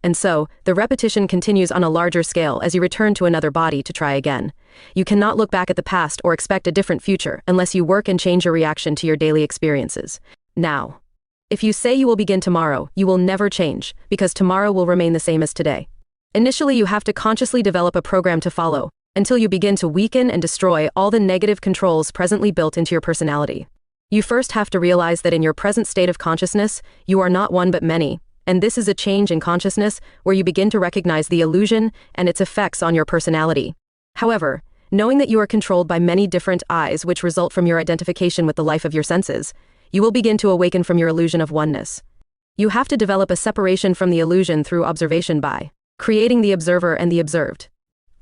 A: And so, the repetition continues on a larger scale as you return to another body to try again. You cannot look back at the past or expect a different future unless you work and change your reaction to your daily experiences. Now, if you say you will begin tomorrow, you will never change, because tomorrow will remain the same as today. Initially, you have to consciously develop a program to follow, until you begin to weaken and destroy all the negative controls presently built into your personality. You first have to realize that in your present state of consciousness, you are not one but many. And this is a change in consciousness where you begin to recognize the illusion and its effects on your personality. However, knowing that you are controlled by many different eyes which result from your identification with the life of your senses, you will begin to awaken from your illusion of oneness. You have to develop a separation from the illusion through observation by creating the observer and the observed.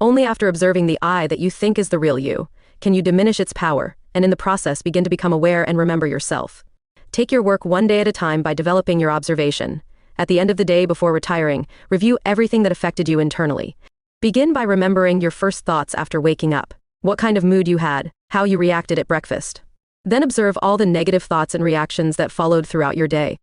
A: Only after observing the I that you think is the real you, can you diminish its power, and in the process begin to become aware and remember yourself. Take your work one day at a time by developing your observation. At the end of the day before retiring, review everything that affected you internally. Begin by remembering your first thoughts after waking up, what kind of mood you had, how you reacted at breakfast. Then observe all the negative thoughts and reactions that followed throughout your day.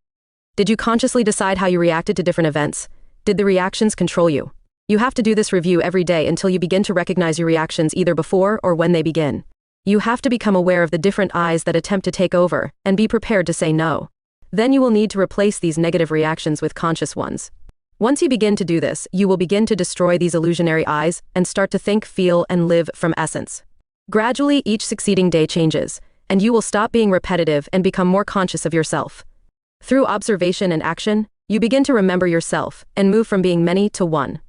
A: Did you consciously decide how you reacted to different events? Did the reactions control you? You have to do this review every day until you begin to recognize your reactions either before or when they begin. You have to become aware of the different I's that attempt to take over, and be prepared to say no. Then you will need to replace these negative reactions with conscious ones. Once you begin to do this, you will begin to destroy these illusionary I's and start to think, feel, and live from essence. Gradually, each succeeding day changes, and you will stop being repetitive and become more conscious of yourself. Through observation and action, you begin to remember yourself and move from being many to one.